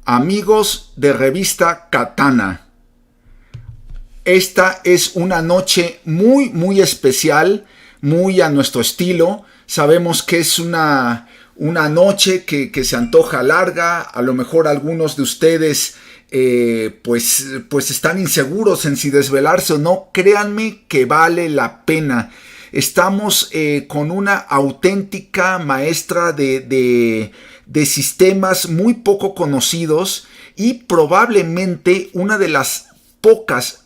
Amigos de Revista Katana, esta es una noche muy especial, muy a nuestro estilo. Sabemos que es una noche que se antoja larga. A lo mejor algunos de ustedes pues están inseguros en si desvelarse o no. Créanme que vale la pena. Estamos con una auténtica maestra de sistemas muy poco conocidos y probablemente una de las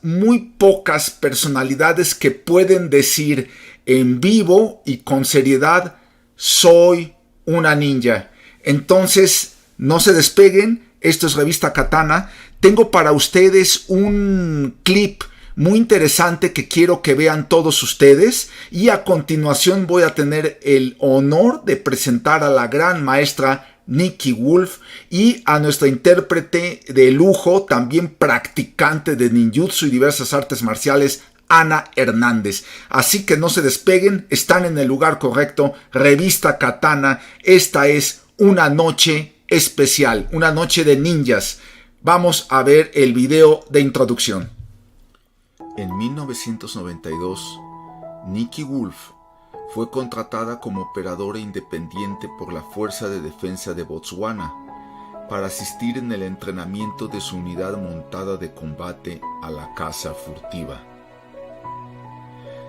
muy pocas personalidades que pueden decir en vivo y con seriedad: soy una ninja. Entonces, no se despeguen. Esto es Revista Katana. Tengo para ustedes un clip muy interesante que quiero que vean todos ustedes, y a continuación voy a tener el honor de presentar a la gran maestra NIKKI WULFE y a nuestra intérprete de lujo, también practicante de ninjutsu y diversas artes marciales, Ana Hernández. Así que no se despeguen, están en el lugar correcto. Revista Katana, esta es una noche especial, una noche de ninjas. Vamos a ver el video de introducción. En 1992, NIKKI WULFE fue contratada como operadora independiente por la Fuerza de Defensa de Botswana para asistir en el entrenamiento de su unidad montada de combate a la caza furtiva.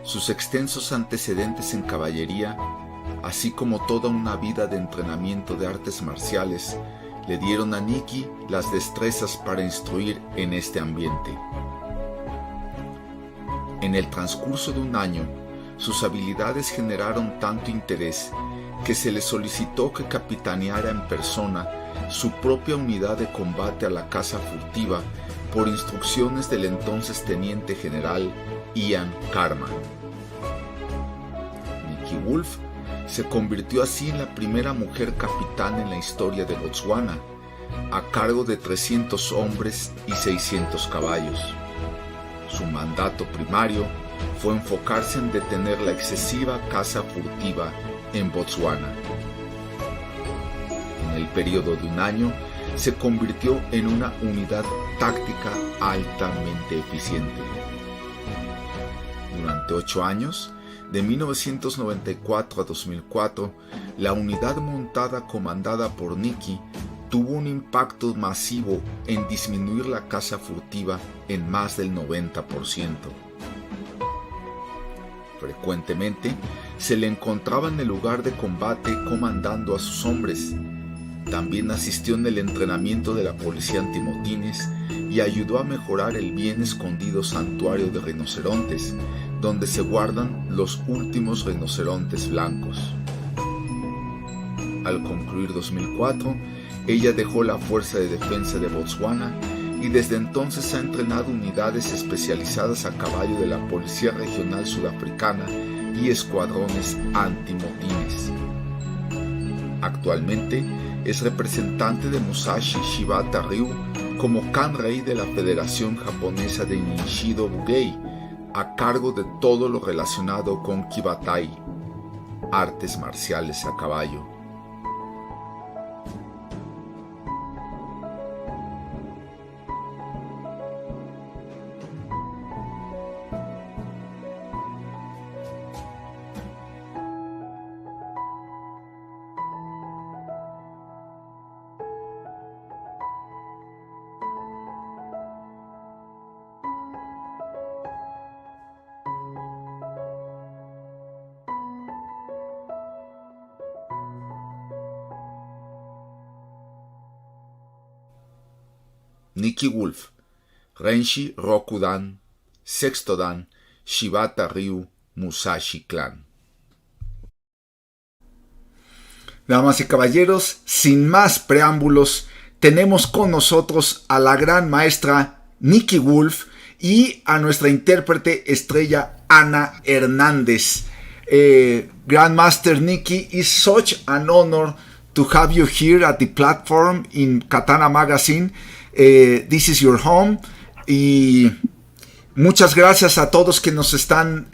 Sus extensos antecedentes en caballería, así como toda una vida de entrenamiento de artes marciales, le dieron a NIKKI las destrezas para instruir en este ambiente. En el transcurso de un año, sus habilidades generaron tanto interés que se le solicitó que capitaneara en persona su propia unidad de combate a la caza furtiva por instrucciones del entonces teniente general Ian Carman. NIKKI WULFE se convirtió así en la primera mujer capitán en la historia de Botswana, a cargo de 300 hombres y 600 caballos. Su mandato primario fue enfocarse en detener la excesiva caza furtiva en Botswana. En el periodo de un año, se convirtió en una unidad táctica altamente eficiente. Durante 8 años, de 1994 a 2004, la unidad montada comandada por NIKKI tuvo un impacto masivo en disminuir la caza furtiva en más del 90%. Frecuentemente se le encontraba en el lugar de combate comandando a sus hombres. También asistió en el entrenamiento de la policía antimotines y ayudó a mejorar el bien escondido santuario de rinocerontes, donde se guardan los últimos rinocerontes blancos. Al concluir 2004, ella dejó la Fuerza de Defensa de Botswana y desde entonces ha entrenado unidades especializadas a caballo de la Policía Regional Sudafricana y escuadrones antimotines. Actualmente es representante de Musashi Shibata Ryu como Kanrei de la Federación Japonesa de Ninshido Bugei, a cargo de todo lo relacionado con Kibatai, artes marciales a caballo. NIKKI WULFE, Renshi Rokudan, Sexto Dan, Shibata Ryu, Musashi Clan. Damas y caballeros, sin más preámbulos, tenemos con nosotros a la gran maestra NIKKI WULFE y a nuestra intérprete estrella Ana Hernández. Grandmaster NIKKI, it's such an honor to have you here at the platform in Katana Magazine. This is your home. Y Muchas gracias a todos que nos están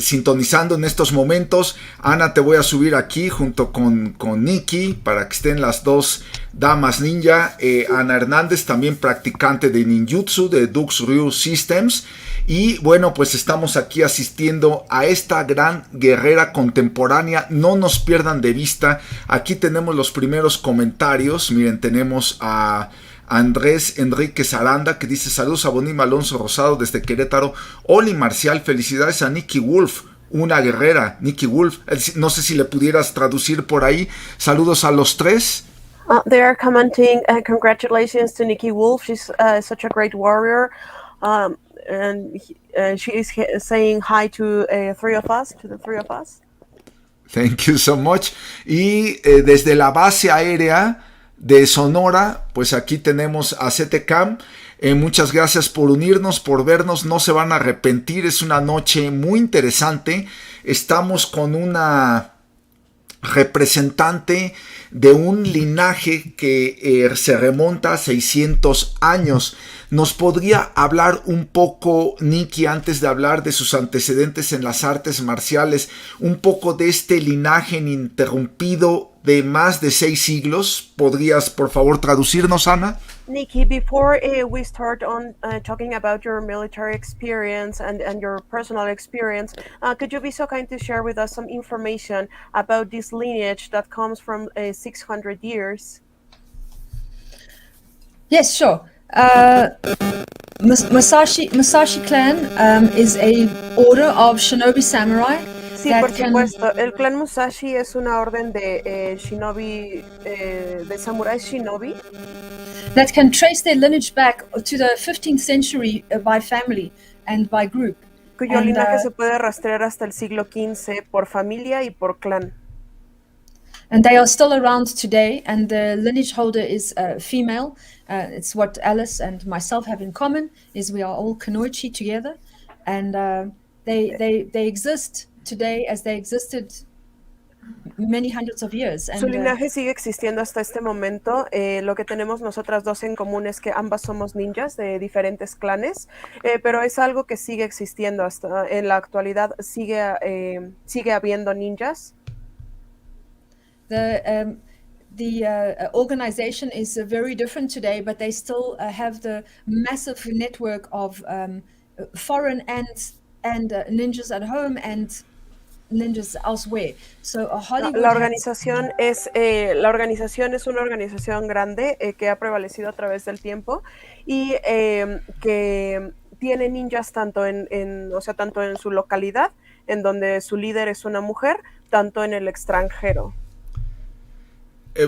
sintonizando en estos momentos. Ana, te voy a subir aquí junto con Nikki para que estén las dos damas ninja. Ana Hernández, también practicante de ninjutsu de Dux Ryu Systems. Y bueno, pues estamos aquí asistiendo a esta gran guerrera contemporánea. No nos pierdan de vista. Aquí tenemos los primeros comentarios. Miren, tenemos a Andrés Enríquez Aranda, que dice: saludos a Bonín Alonso Rosado desde Querétaro. Oli Marcial, felicidades a NIKKI WULFE, una guerrera. NIKKI WULFE, no sé si le pudieras traducir por ahí. Saludos a los tres. They are commenting, congratulations to NIKKI WULFE, she's such a great warrior, and she is saying hi to the three of us. Thank you so much. Y desde la base aérea de Sonora, pues aquí tenemos a CTCAM. Muchas gracias por unirnos, por vernos, no se van a arrepentir, es una noche muy interesante. Estamos con una representante de un linaje que se remonta a 600 años. ¿Nos podría hablar un poco, Nikki, antes de hablar de sus antecedentes en las artes marciales, un poco de este linaje ininterrumpido de más de 6 siglos? ¿Podrías, por favor, traducirnos, Ana? Nikki, before we start on talking about your military experience and your personal experience, could you be so kind to share with us some information about this lineage that comes from 600 years? Yes, sure. Musashi clan is a order of shinobi samurai. Sí, por supuesto. El clan Musashi es una orden de shinobi, de samuráis shinobi. That can trace their lineage back to the 15th century by family and by group. Cuyo linaje se puede rastrear hasta el siglo XV por familia y por clan. And they are still around today, and the lineage holder is female. It's what Alice and myself have in common, is we are all Kunoichi together, and they exist today as they existed many hundreds of years. And, su linaje sigue existiendo hasta este momento. Lo que tenemos nosotras dos en común es que ambas somos ninjas de diferentes clanes, pero es algo que sigue existiendo hasta en la actualidad. Sigue habiendo ninjas. The organization is very different today, but they still have the massive network of foreign and ninjas at home and ninjas elsewhere. So Hollywood la organización es una organización grande que ha prevalecido a través del tiempo y que tiene ninjas tanto en su localidad, en donde su líder es una mujer, tanto en el extranjero.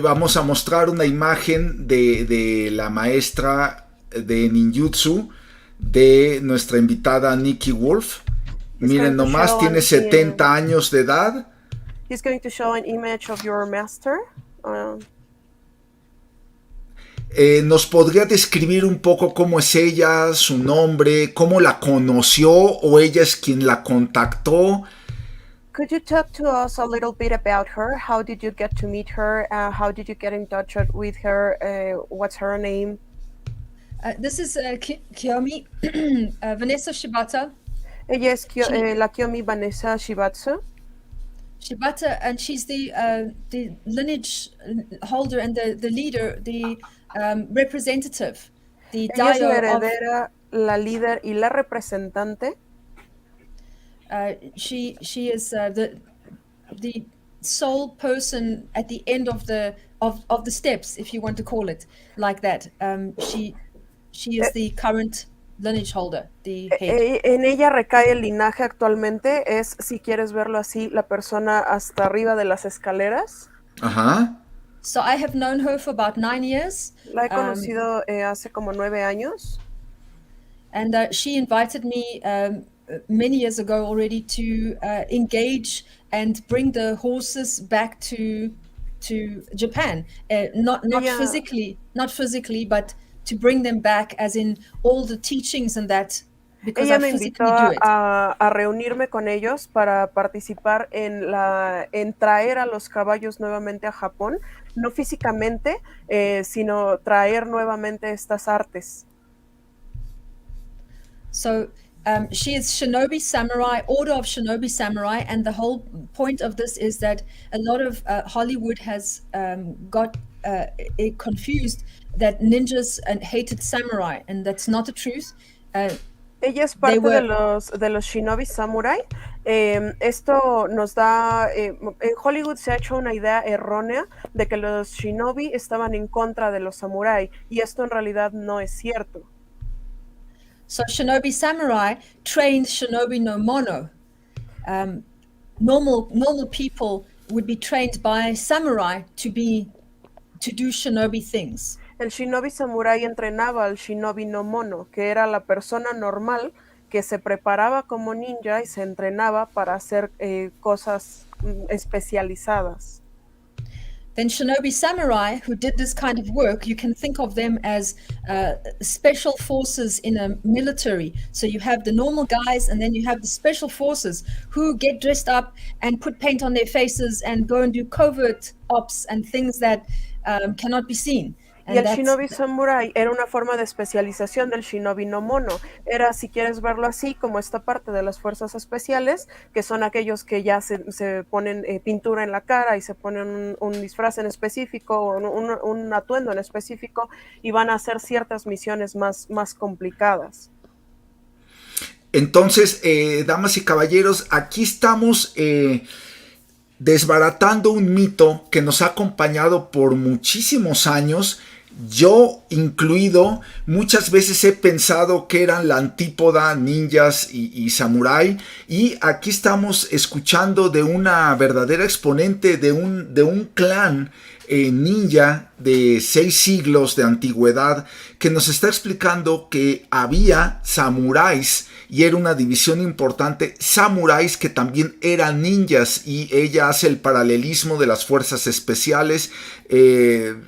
Vamos a mostrar una imagen de la maestra de ninjutsu de nuestra invitada NIKKI WULFE. Miren nomás, tiene 70 años de edad. He's going to show an image of your master. ¿Nos podría describir un poco cómo es ella, su nombre, cómo la conoció o ella es quien la contactó? Could you talk to us a little bit about her? How did you get to meet her? How did you get in touch with her? What's her name? This is Kiyomi Vanessa Shibata. Ella es la Kiyomi Vanessa Shibata. Shibata, and she's the lineage holder and the leader, the representative, the ella es la heredera, la líder y la representante. She is the sole person at the end of the steps, if you want to call it like that. She is the current lineage holder, the head. En ella recae el linaje actualmente, es, si quieres verlo así, la persona hasta arriba de las escaleras. Ajá. So I have known her for about 9 years. La he conocido hace como 9 años. And she invited me many years ago already to engage and bring the horses back to Japan. Not physically, but to bring them back, as in all the teachings and that. Because ella I me physically invitó do it. a reunirme con ellos para participar en traer a los caballos nuevamente a Japón, no físicamente, sino traer nuevamente estas artes. So She is Shinobi Samurai, Order of Shinobi Samurai, and the whole point of this is that a lot of Hollywood has got it confused that ninjas hated samurai, and that's not the truth. Ella es parte de los Shinobi Samurai. Esto nos da, en Hollywood se ha hecho una idea errónea de que los Shinobi estaban en contra de los samurai, y esto en realidad no es cierto. So Shinobi Samurai trained Shinobi no Mono. Normal people would be trained by samurai to do Shinobi things. El Shinobi Samurai entrenaba al Shinobi no Mono, que era la persona normal que se preparaba como ninja y se entrenaba para hacer cosas especializadas. Then Shinobi Samurai, who did this kind of work, you can think of them as special forces in a military. So you have the normal guys, and then you have the special forces who get dressed up and put paint on their faces and go and do covert ops and things that cannot be seen. Y el Shinobi Samurai era una forma de especialización del Shinobi no Mono. Era, si quieres verlo así, como esta parte de las fuerzas especiales, que son aquellos que ya se ponen pintura en la cara y se ponen un disfraz en específico, un atuendo en específico, y van a hacer ciertas misiones más complicadas. Entonces, damas y caballeros, aquí estamos desbaratando un mito que nos ha acompañado por muchísimos años. Yo incluido, muchas veces he pensado que eran la antípoda ninjas y samurái, y aquí estamos escuchando de una verdadera exponente de un clan ninja de 6 siglos de antigüedad, que nos está explicando que había samuráis y era una división importante, samuráis que también eran ninjas, y ella hace el paralelismo de las fuerzas especiales.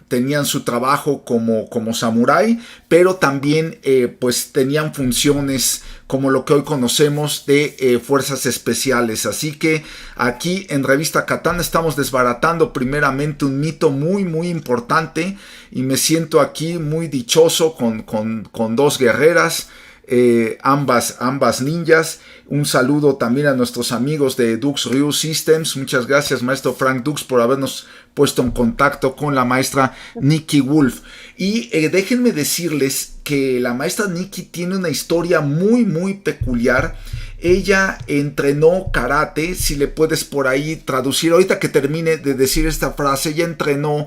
Tenían su trabajo como samurái, pero también pues tenían funciones como lo que hoy conocemos de fuerzas especiales. Así que aquí en Revista Katana estamos desbaratando primeramente un mito muy importante, y me siento aquí muy dichoso con 2 guerreras, ambas ninjas. Un saludo también a nuestros amigos de Dux Ryu Systems. Muchas gracias, maestro Frank Dux, por habernos puesto en contacto con la maestra NIKKI WULFE. Y déjenme decirles que la maestra NIKKI tiene una historia muy peculiar. Ella entrenó karate, si le puedes por ahí traducir, ahorita que termine de decir esta frase. Ella entrenó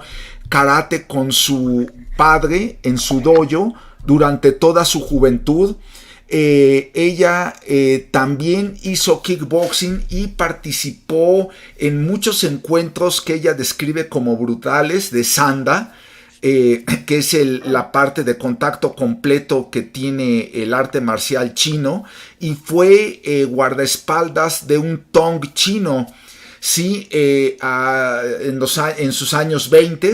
karate con su padre en su dojo durante toda su juventud. Ella también hizo kickboxing y participó en muchos encuentros que ella describe como brutales de sanda, que es la parte de contacto completo que tiene el arte marcial chino, y fue guardaespaldas de un tong chino, ¿sí? En sus años 20,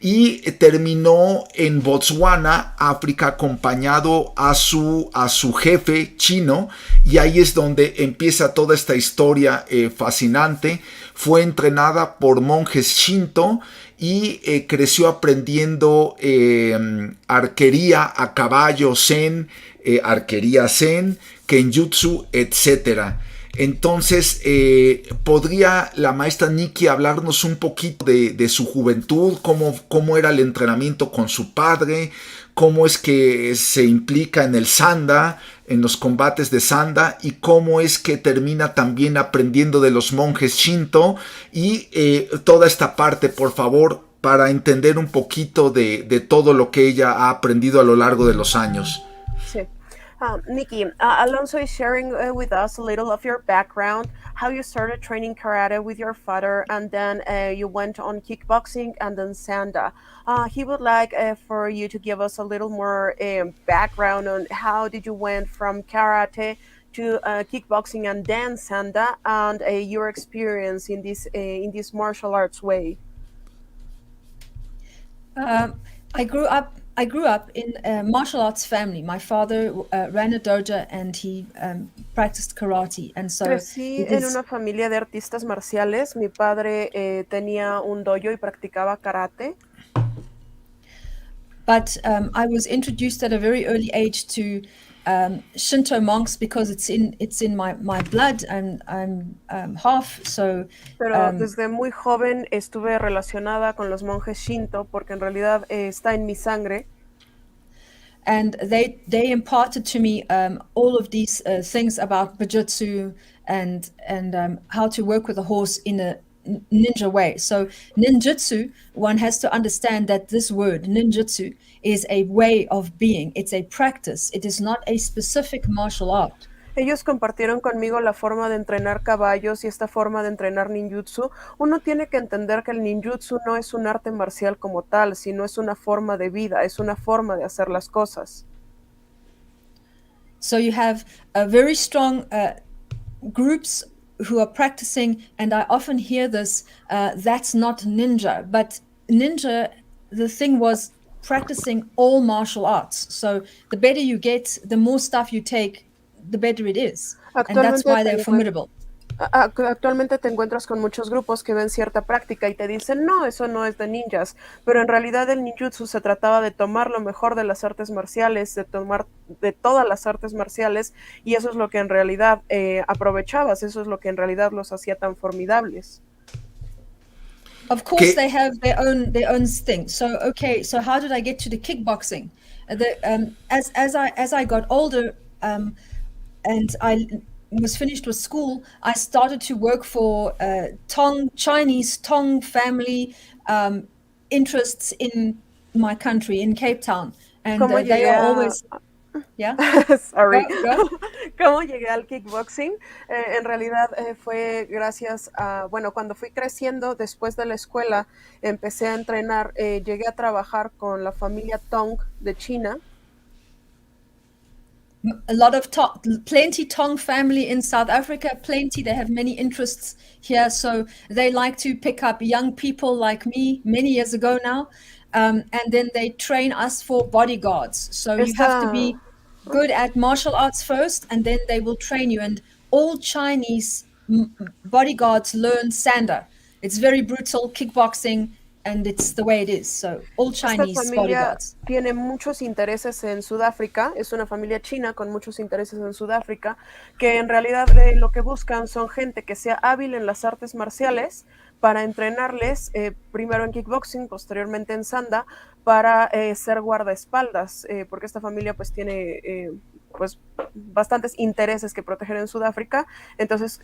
y terminó en Botswana, África, acompañado a su jefe chino, y ahí es donde empieza toda esta historia fascinante. Fue entrenada por monjes shinto y creció aprendiendo arquería a caballo zen, arquería zen, kenjutsu, etcétera. Entonces, ¿podría la maestra NIKKI hablarnos un poquito de su juventud? ¿Cómo era el entrenamiento con su padre? ¿Cómo es que se implica en el sanda, en los combates de sanda? ¿Y cómo es que termina también aprendiendo de los monjes shinto? Y toda esta parte, por favor, para entender un poquito de todo lo que ella ha aprendido a lo largo de los años. Sí. Nikki, Alonso is sharing with us a little of your background, how you started training karate with your father, and then you went on kickboxing and then sanda. He would like for you to give us a little more background on how did you went from karate to kickboxing and then sanda, and your experience in this martial arts way. I grew up in a martial arts family. My father ran a dojo and he practiced karate. And so crecí en una familia de artistas marciales. Mi padre tenía un dojo y practicaba karate. But I was introduced at a very early age to Shinto monks because it's in my blood, and I'm half, so Pero desde muy joven estuve relacionada con los monjes Shinto porque en realidad está en mi sangre. and they imparted to me all of these things about bujutsu and how to work with a horse in a ninja way. So ninjutsu, one has to understand that this word ninjutsu is a way of being. It's a practice. It is not a specific martial art. Ellos compartieron conmigo la forma de entrenar caballos y esta forma de entrenar ninjutsu. Uno tiene que entender que el ninjutsu no es un arte marcial como tal, sino es una forma de vida, es una forma de hacer las cosas. So you have a very strong groups who are practicing, and I often hear this, that's not ninja. But ninja, the thing was practicing all martial arts. So the better you get, the more stuff you take, the better it is. And that's why they're formidable. Actualmente te encuentras con muchos grupos que ven cierta práctica y te dicen, no, eso no es de ninjas, pero en realidad el ninjutsu se trataba de tomar lo mejor de las artes marciales, de tomar de todas las artes marciales, y eso es lo que en realidad aprovechabas, eso es lo que en realidad los hacía tan formidables. Of course, they have their own thing. So okay, so how did I get to the kickboxing? As I got older, and I was finished with school, I started to work for Chinese Tong family interests in my country, in Cape Town. And they are always... Yeah. Sorry. Go. ¿Cómo llegué al kickboxing? En realidad fue gracias a, bueno, cuando fui creciendo después de la escuela, empecé a entrenar, llegué a trabajar con la familia Tong de China. A lot of plenty Tong family in South Africa, plenty. They have many interests here, so they like to pick up young people like me many years ago now, and then they train us for bodyguards. So you have to be good at martial arts first, and then they will train you. And all Chinese bodyguards learn sanda. It's very brutal kickboxing. And it's the way it is. So all Chinese Esta familia bodyguards. Tiene muchos intereses en Sudáfrica, es una familia china con muchos intereses en Sudáfrica, que en realidad lo que buscan son gente que sea hábil en las artes marciales para entrenarles primero en kickboxing, posteriormente en sanda, para ser guardaespaldas, porque esta familia pues tiene pues bastantes intereses que proteger en Sudáfrica, entonces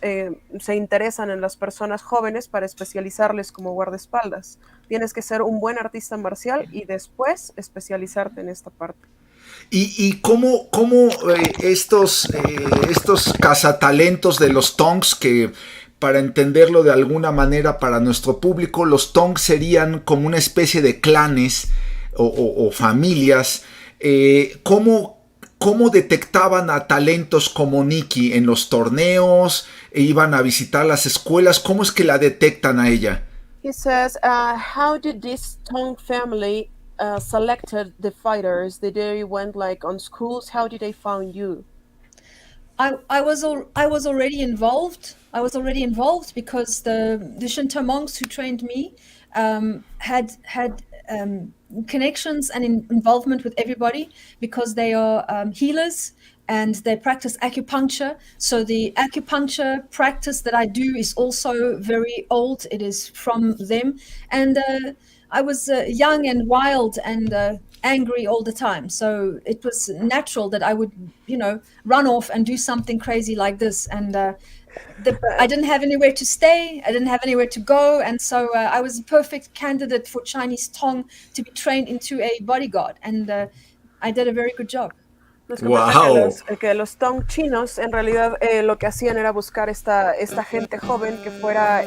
se interesan en las personas jóvenes para especializarles como guardaespaldas. Tienes que ser un buen artista marcial y después especializarte en esta parte. ¿Y cómo estos cazatalentos de los Tongs, que para entenderlo de alguna manera para nuestro público, los Tongs serían como una especie de clanes o familias, ¿cómo detectaban a talentos como Nikki en los torneos? ¿Iban a visitar las escuelas? ¿Cómo es que la detectan a ella? He says, how did this Tong family selected the fighters? Did they went like on schools? How did they find you? I was already involved. I was already involved because the Shinto monks who trained me had connections and involvement with everybody, because they are healers and they practice acupuncture. So the acupuncture practice that I do is also very old. It is from them. And I was young and wild and angry all the time. So it was natural that I would, run off and do something crazy like this. And I didn't have anywhere to stay. I didn't have anywhere to go. And so I was a perfect candidate for Chinese Tong to be trained into a bodyguard. And I did a very good job. Wow. Que los Tong chinos en realidad lo que hacían era buscar esta gente joven que fuera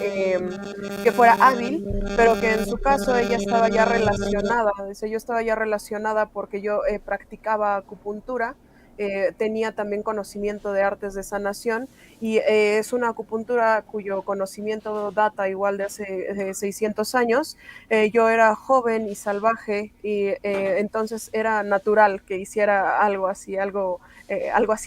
hábil, pero que en su caso ella estaba ya relacionada. Dice, yo estaba ya relacionada porque yo practicaba acupuntura, tenía también conocimiento de artes de sanación, y es una acupuntura cuyo conocimiento data igual de hace 600 años. Yo era joven y salvaje, y entonces era natural que hiciera algo así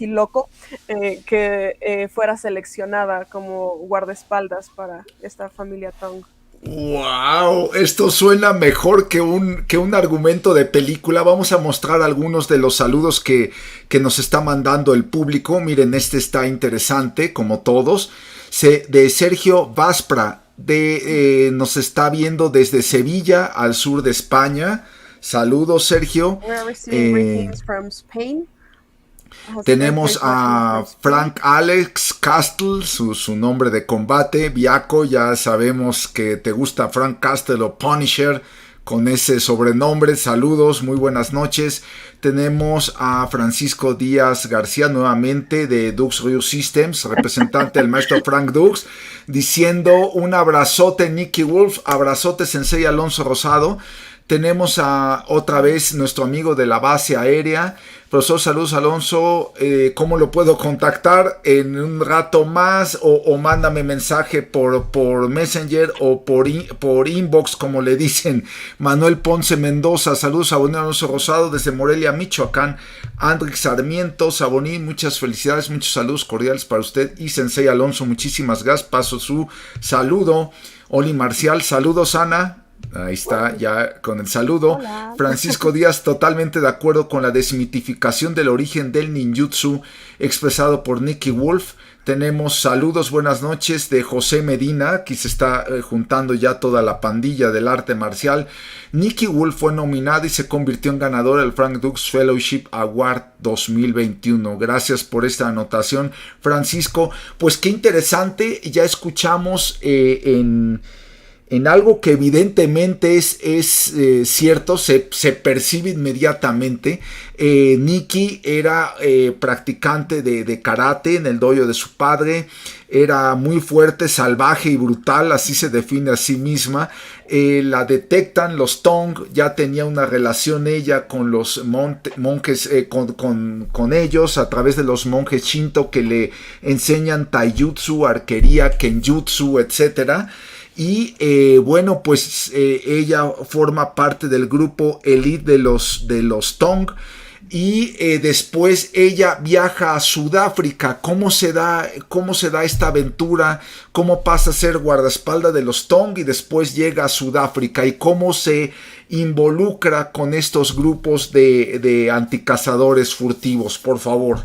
loco, que fuera seleccionada como guardaespaldas para esta familia Tong. ¡Wow! Esto suena mejor que un argumento de película. Vamos a mostrar algunos de los saludos que nos está mandando el público. Miren, este está interesante, como todos. De Sergio Vaspra, nos está viendo desde Sevilla, al sur de España. Saludos, Sergio. Tenemos a Frank Alex Castle, su nombre de combate, Viaco. Ya sabemos que te gusta Frank Castle o Punisher con ese sobrenombre. Saludos, muy buenas noches. Tenemos a Francisco Díaz García nuevamente de Dux Ryu Systems, representante del maestro Frank Dux, diciendo un abrazote Nikki Wolfe, abrazote Sensei Alonso Rosado. Tenemos a otra vez nuestro amigo de la base aérea. Profesor, saludos Alonso, ¿cómo lo puedo contactar? En un rato más o mándame mensaje por Messenger o por inbox, como le dicen. Manuel Ponce Mendoza, saludos a Sabonín Alonso Rosado desde Morelia, Michoacán. Andrix Sarmiento, Sabonín, muchas felicidades, muchos saludos cordiales para usted y Sensei Alonso, muchísimas gracias, paso su saludo. Oli Marcial, saludos Ana. Ahí está, ya con el saludo. Hola. Francisco Díaz, totalmente de acuerdo con la desmitificación del origen del ninjutsu expresado por Nikki Wolfe. Tenemos saludos, buenas noches de José Medina. Aquí se está juntando ya toda la pandilla del arte marcial. Nikki Wolfe fue nominada y se convirtió en ganadora del Frank Dux Fellowship Award 2021. Gracias por esta anotación, Francisco. Pues qué interesante, ya escuchamos en algo que evidentemente es cierto, se percibe inmediatamente. Nikki era practicante de karate en el dojo de su padre, era muy fuerte, salvaje y brutal, así se define a sí misma. La detectan los Tong, ya tenía una relación ella con los monjes, con ellos a través de los monjes Shinto que le enseñan taijutsu, arquería, kenjutsu, etcétera. Y bueno, pues ella forma parte del grupo elite de los Tong. Y después ella viaja a Sudáfrica. ¿Cómo se da esta aventura? ¿Cómo pasa a ser guardaespaldas de los Tong y después llega a Sudáfrica? ¿Y cómo se involucra con estos grupos de anticazadores furtivos? Por favor.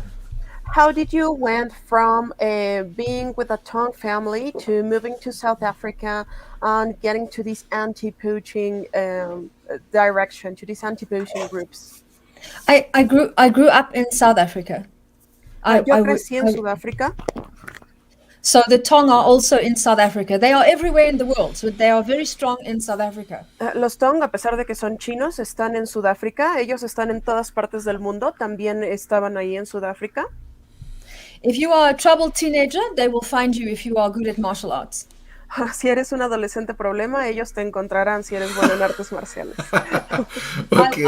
How did you went from being with a Tong family to moving to South Africa and getting to this anti-poaching direction, to these anti-poaching groups? I grew up in South Africa. Yo crecí en Sudáfrica. So the Tong are also in South Africa. They are everywhere in the world, so they are very strong in South Africa. Los Tong, a pesar de que son chinos, están en Sudáfrica. Ellos están en todas partes del mundo. También estaban ahí en Sudáfrica. If you are a troubled teenager, they will find you if you are good at martial arts. Si eres un adolescente problema, ellos te encontrarán si eres bueno en artes marciales. Okay.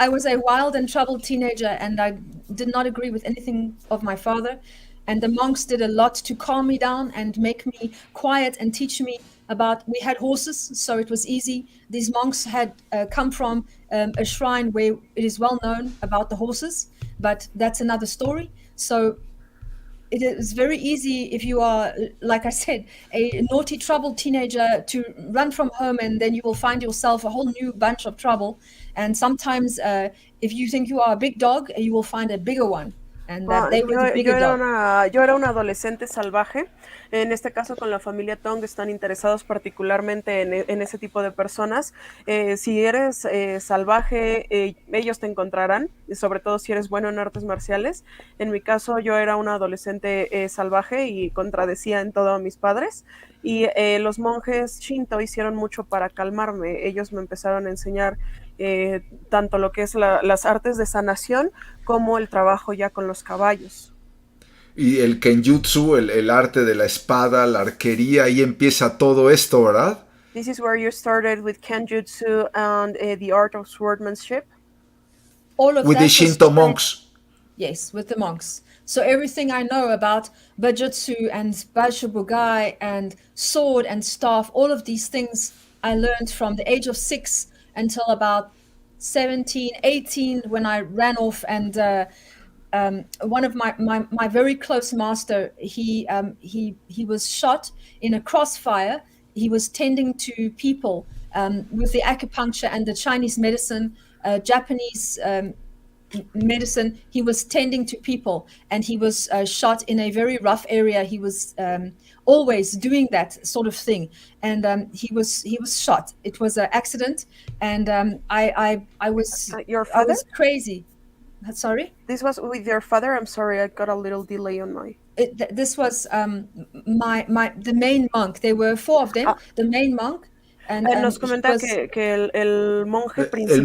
I was a wild and troubled teenager, and I did not agree with anything of my father. And the monks did a lot to calm me down and make me quiet and teach me about. We had horses, so it was easy. These monks had come from a shrine where it is well known about the horses, but that's another story. So it is very easy if you are, like I said, a naughty, troubled teenager to run from home, and then you will find yourself a whole new bunch of trouble. And sometimes if you think you are a big dog, you will find a bigger one. And that they were the bigger dog. Yo era una adolescente salvaje. En este caso, con la familia Tong están interesados particularmente en ese tipo de personas. Si eres salvaje, ellos te encontrarán, sobre todo si eres bueno en artes marciales. En mi caso, yo era una adolescente salvaje y contradecía en todo a mis padres. Y los monjes Shinto hicieron mucho para calmarme. Ellos me empezaron a enseñar tanto lo que es las artes de sanación como el trabajo ya con los caballos. Y el kenjutsu, el arte de la espada, la arquería, ahí empieza todo esto, ¿verdad? This is where you started with kenjutsu and the art of swordmanship. All of With that the was Shinto started- monks. Yes, with the monks. So everything I know about Bajutsu and Baishabugai and sword and staff, all of these things I learned from the age of 6 until about 17, 18 when I ran off and one of my very close master, he was shot in a crossfire. he was tending to people with the acupuncture and the Chinese medicine, Japanese medicine. He was tending to people, and he was shot in a very rough area. He was always doing that sort of thing, and he was shot. It was an accident, and I was Your father? I was crazy. Sorry? This was with your father? I'm sorry, I got a little delay on my... This was the main monk. There were 4 of them. The main monk. Nos comenta que el monje principal, el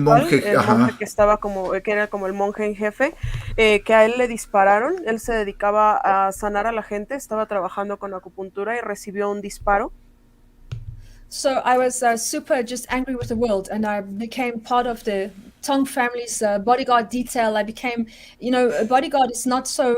monje que estaba que era como el monje en jefe, que a él le dispararon. Él se dedicaba a sanar a la gente, estaba trabajando con acupuntura y recibió un disparo. So I was super just angry with the world, and I became part of the Tong family's bodyguard detail. I became, a bodyguard is not so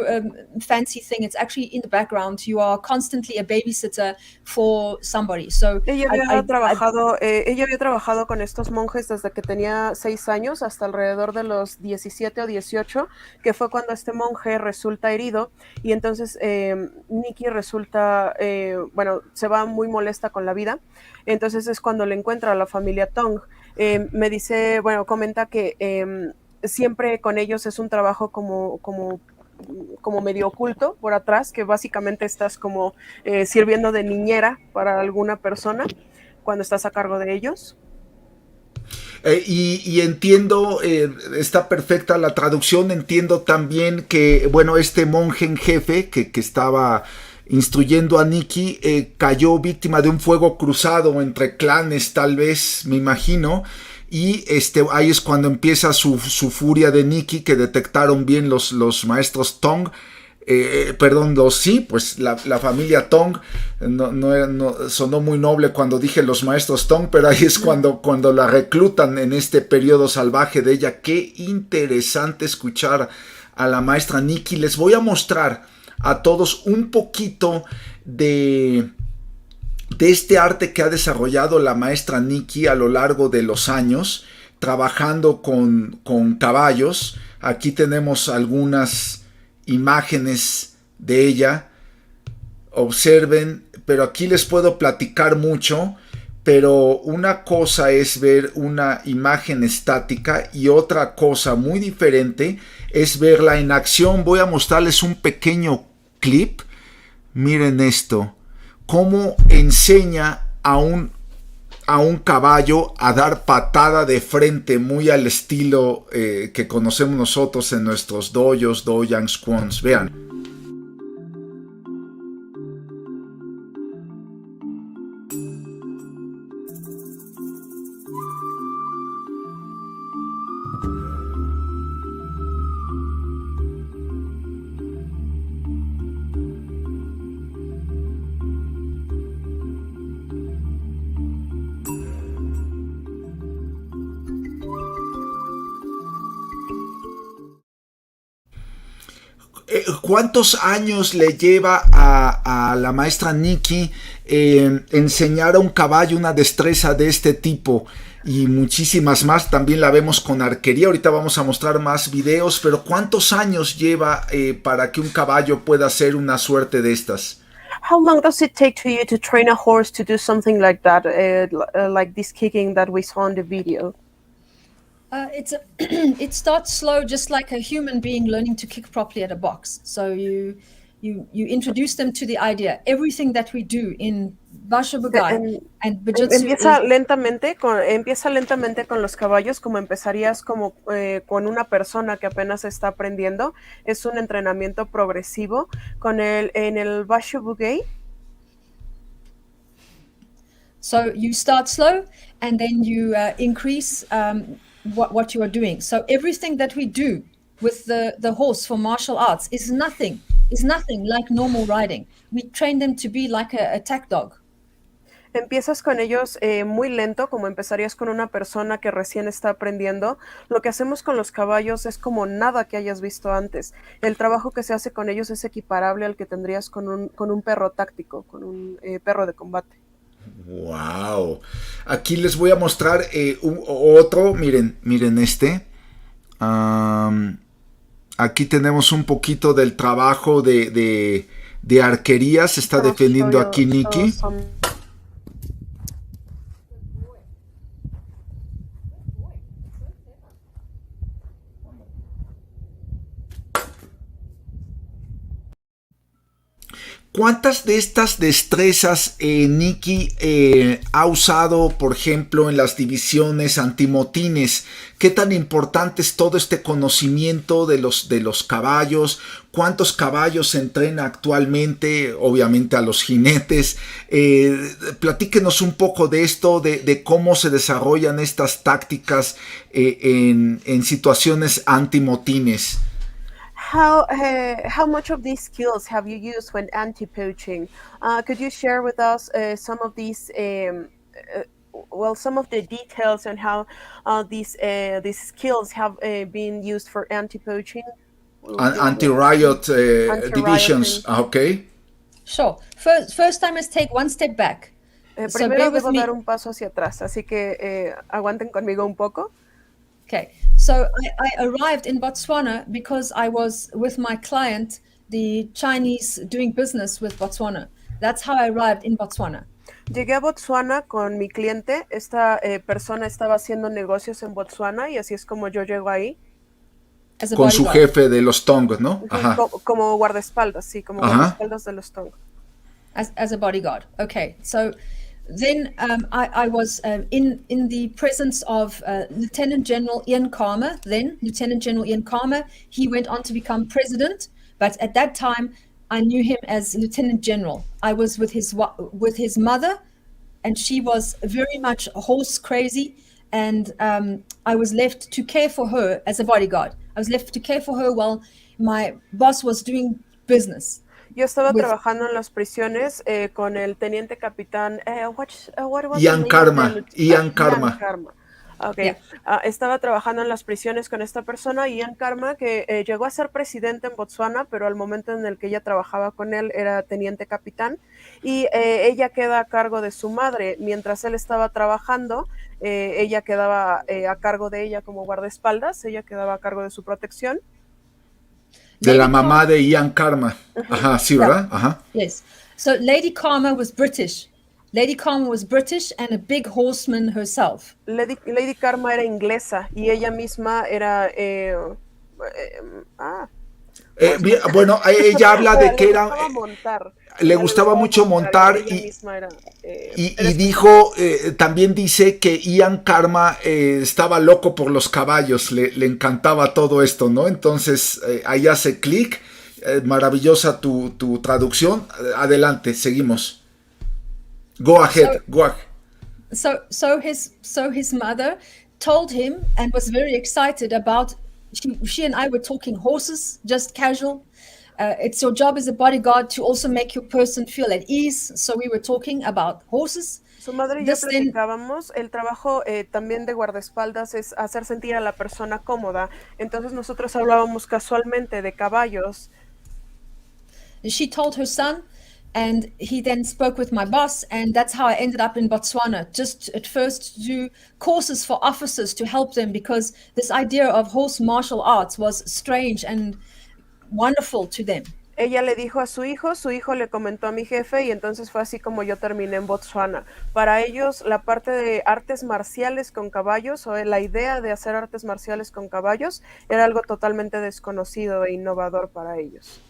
fancy thing. It's actually in the background. You are constantly a babysitter for somebody. So ella había trabajado con estos monjes desde que tenía 6 años hasta alrededor de los 17 o 18, que fue cuando este monje resulta herido, y entonces Nikki resulta, se va muy molesta con la vida. Entonces es cuando le encuentra a la familia Tong. Me dice, comenta que siempre con ellos es un trabajo como medio oculto por atrás, que básicamente estás como sirviendo de niñera para alguna persona cuando estás a cargo de ellos. Y entiendo, está perfecta la traducción. Entiendo también que, este monje en jefe que estaba instruyendo a Nikki, cayó víctima de un fuego cruzado entre clanes, tal vez, me imagino, y ahí es cuando empieza su furia de Nikki, que detectaron bien los maestros Tong, la familia Tong. No sonó muy noble cuando dije los maestros Tong, pero ahí es cuando la reclutan en este periodo salvaje de ella. Qué interesante escuchar a la maestra Nikki. Les voy a mostrar a todos un poquito de este arte que ha desarrollado la maestra Nikki a lo largo de los años, trabajando con caballos. Aquí tenemos algunas imágenes de ella. Observen, pero aquí les puedo platicar mucho, pero una cosa es ver una imagen estática y otra cosa muy diferente es verla en acción. Voy a mostrarles un pequeño clip. Miren esto, cómo enseña a un caballo a dar patada de frente, muy al estilo que conocemos nosotros en nuestros dojos, dojang squons. Vean. ¿Cuántos años le lleva a la maestra Nikki enseñar a un caballo una destreza de este tipo? Y muchísimas más. También la vemos con arquería. Ahorita vamos a mostrar más videos, pero ¿cuántos años lleva para que un caballo pueda hacer una suerte de estas? How long does it take to you to train a horse to do something like that, like this kicking that we saw in the video? It starts slow, just like a human being learning to kick properly at a box. So you introduce them to the idea. Everything that we do in Bashabugai and Bujutsu empieza lentamente con los caballos, como empezarías con una persona que apenas está aprendiendo. Es un entrenamiento progresivo. En el Bashabugai. So you start slow and then you increase what you are doing. So everything that we do with the horse for martial arts is nothing like normal riding. We train them to be like a attack dog. Empiezas con ellos muy lento, como empezarías con una persona que recién está aprendiendo. Lo que hacemos con los caballos es como nada que hayas visto antes. El trabajo que se hace con ellos es equiparable al que tendrías con un perro táctico, con un perro de combate. Wow. Aquí les voy a mostrar otro. Miren este. Aquí tenemos un poquito del trabajo de arquería. Se está defendiendo aquí Nikki. ¿Cuántas de estas destrezas Nikki ha usado, por ejemplo, en las divisiones antimotines? ¿Qué tan importante es todo este conocimiento de los caballos? ¿Cuántos caballos se entrena actualmente? Obviamente a los jinetes. Platíquenos un poco de esto, de cómo se desarrollan estas tácticas en situaciones antimotines. How much of these skills have you used when anti-poaching? Could you share with us some of these, some of the details on how these skills have been used for anti-poaching? Anti-riot divisions, okay? Sure. First time, let's take one step back. Primero debo dar un paso hacia atrás, así que aguanten conmigo un poco. Okay, so I arrived in Botswana because I was with my client, the Chinese, doing business with Botswana. That's how I arrived in Botswana. Llegué a Botswana con mi cliente. Esta persona estaba haciendo negocios en Botswana y así es como yo llego ahí. Con su jefe de los Tong, ¿no? Ajá. Como guardaespaldas, sí, como guardaespaldas de los Tong. As a bodyguard. Okay, so then I was in the presence of Lieutenant General Ian Khama. Then Lieutenant General Ian Khama, he went on to become president, but at that time I knew him as Lieutenant General. I was with his mother, and she was very much horse crazy, and I was left to care for her as a bodyguard. I was left to care for her while my boss was doing business. Yo estaba trabajando en las prisiones con el teniente capitán Ian Khama. Okay. Yeah. Estaba trabajando en las prisiones con esta persona, Ian Khama, que llegó a ser presidente en Botswana, pero al momento en el que ella trabajaba con él era teniente capitán, y ella queda a cargo de su madre. Mientras él estaba trabajando, ella quedaba a cargo de ella como guardaespaldas, ella quedaba a cargo de su protección. De la mamá de Ian Khama. Ajá, sí, ¿verdad? Ajá. Yes. So Lady Khama was British. Lady Khama was British and a big horseman herself. Lady Khama era inglesa y ella misma era... bueno, ella habla de que era... Le gustaba mucho montar y dijo, también dice que Ian Khama estaba loco por los caballos, le encantaba todo esto, ¿no? Entonces ahí hace clic, maravillosa tu traducción. Adelante, seguimos. Go ahead, go ahead. So his mother told him and was very excited about, she and I were talking horses, just casual. It's your job as a bodyguard to also make your person feel at ease. So we were talking about horses. Su madre y yo platicábamos. El trabajo también de guardaespaldas es hacer sentir a la persona cómoda. Entonces nosotros hablábamos casualmente de caballos. She told her son, and he then spoke with my boss, and that's how I ended up in Botswana. Just at first to do courses for officers to help them, because this idea of horse martial arts was strange and wonderful to them. Ella le dijo a su hijo le comentó a mi jefe, y entonces fue así como yo terminé en Botswana. Para ellos, la parte de artes marciales con caballos, o la idea de hacer artes marciales con caballos, era algo totalmente desconocido e innovador para ellos.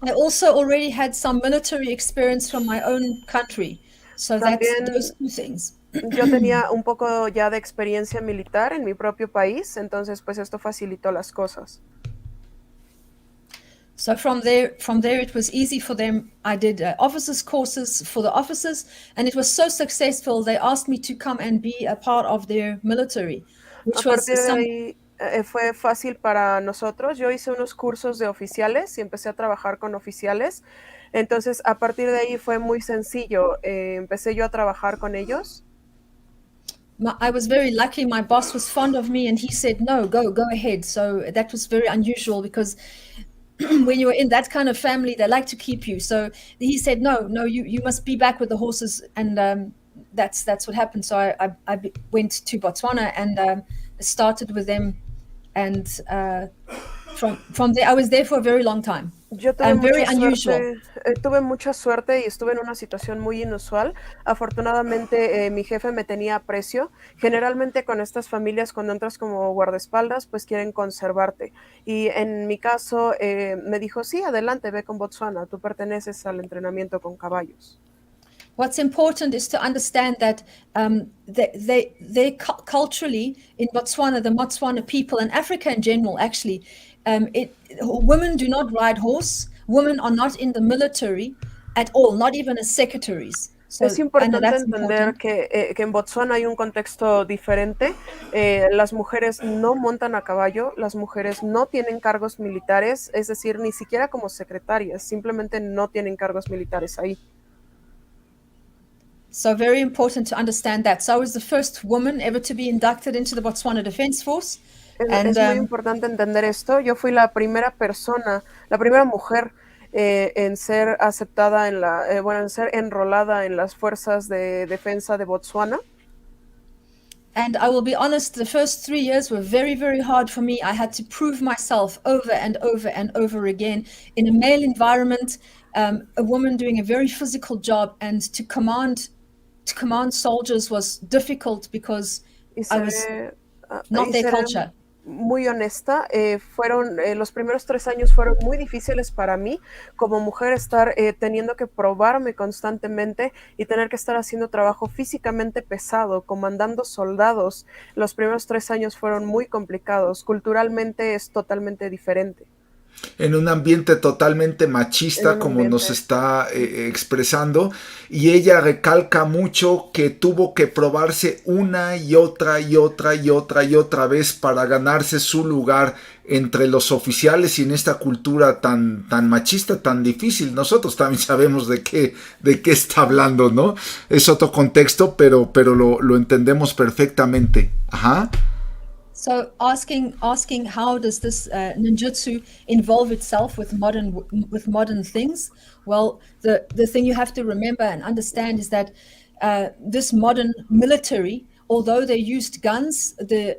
I also already had some military experience from my own country, so También, that's those two things. Yo tenía un poco ya de experiencia militar en mi propio país, entonces pues esto facilitó las cosas. So from there it was easy for them. I did officers courses for the officers, and it was so successful they asked me to come and be a part of their military, which was fue fácil para nosotros. Yo hice unos cursos de oficiales y empecé a trabajar con oficiales. Entonces, a partir de ahí fue muy sencillo. Empecé yo a trabajar con ellos. I was very lucky. My boss was fond of me, and he said, "No, go ahead." So that was very unusual, because when you're in that kind of family, they like to keep you. So he said, "No, you must be back with the horses," and that's what happened. So I went to Botswana and started with them, and from there. I was there for a very long time. Yo tuve And very mucha unusual. suerte, tuve mucha suerte y estuve en una situación muy inusual. Afortunadamente, mi jefe me tenía aprecio. Generalmente con estas familias, cuando entras como guardaespaldas, pues quieren conservarte. Y en mi caso, me dijo, sí, adelante, ve con Botswana, tú perteneces al entrenamiento con caballos. What's important is to understand that they culturally in Botswana, the Botswana people and Africa in general, actually, women do not ride horse. Women are not in the military at all, not even as secretaries. So, es importante that's entender important. que en Botswana hay un contexto diferente. Las mujeres no montan a caballo, las mujeres no tienen cargos militares, es decir, ni siquiera como secretarias, simplemente no tienen cargos militares ahí. So very important to understand that. So I was the first woman ever to be inducted into the Botswana Defence Force. Es muy importante entender esto. Yo fui la primera persona, la primera mujer en ser aceptada en ser enrolada en las fuerzas de defensa de Botswana. And I will be honest, the first 3 years were very, very hard for me. I had to prove myself over and over and over again in a male environment, a woman doing a very physical job, and to command soldiers was difficult because I was not their culture. Muy honesta, los primeros 3 años fueron muy difíciles para mí como mujer, estar teniendo que probarme constantemente y tener que estar haciendo trabajo físicamente pesado, comandando soldados. Los primeros 3 años fueron muy complicados, culturalmente es totalmente diferente. En un ambiente totalmente machista, como nos está expresando, y ella recalca mucho que tuvo que probarse una y otra vez para ganarse su lugar entre los oficiales y en esta cultura tan machista, tan difícil. Nosotros también sabemos de qué está hablando, ¿no? Es otro contexto, pero lo entendemos perfectamente. Ajá. So asking how does this ninjutsu involve itself with modern things? Well, the thing you have to remember and understand is that this modern military, although they used guns, the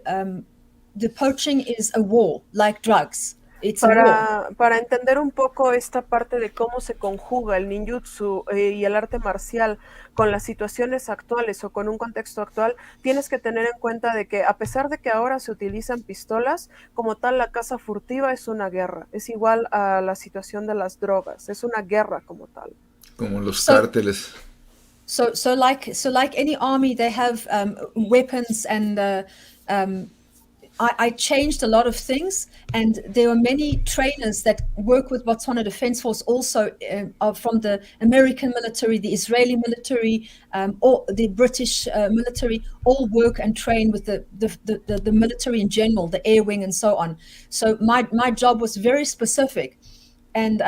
poaching is a war, like drugs. Para entender un poco esta parte de cómo se conjuga el ninjutsu y el arte marcial con las situaciones actuales o con un contexto actual, tienes que tener en cuenta de que a pesar de que ahora se utilizan pistolas, como tal la caza furtiva es una guerra, es igual a la situación de las drogas, es una guerra como tal. Como los cárteles. So like any army, they have weapons and I changed a lot of things, and there were many trainers that work with Botswana Defence Force also from the American military, the Israeli military, or the British military, all work and train with the military in general, the air wing and so on. So my job was very specific, and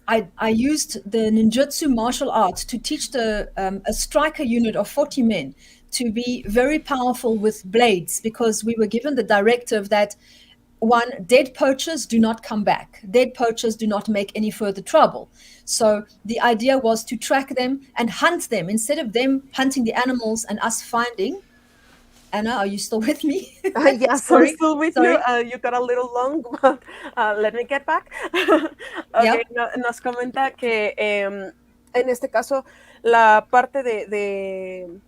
I used the ninjutsu martial arts to teach a striker unit of 40 men to be very powerful with blades, because we were given the directive that dead poachers do not come back. Dead poachers do not make any further trouble. So the idea was to track them and hunt them instead of them hunting the animals and us finding. Anna, are you still with me? Yes, I'm still with you. You got a little long, but let me get back. Okay, yep. Nos comenta que en este caso la parte de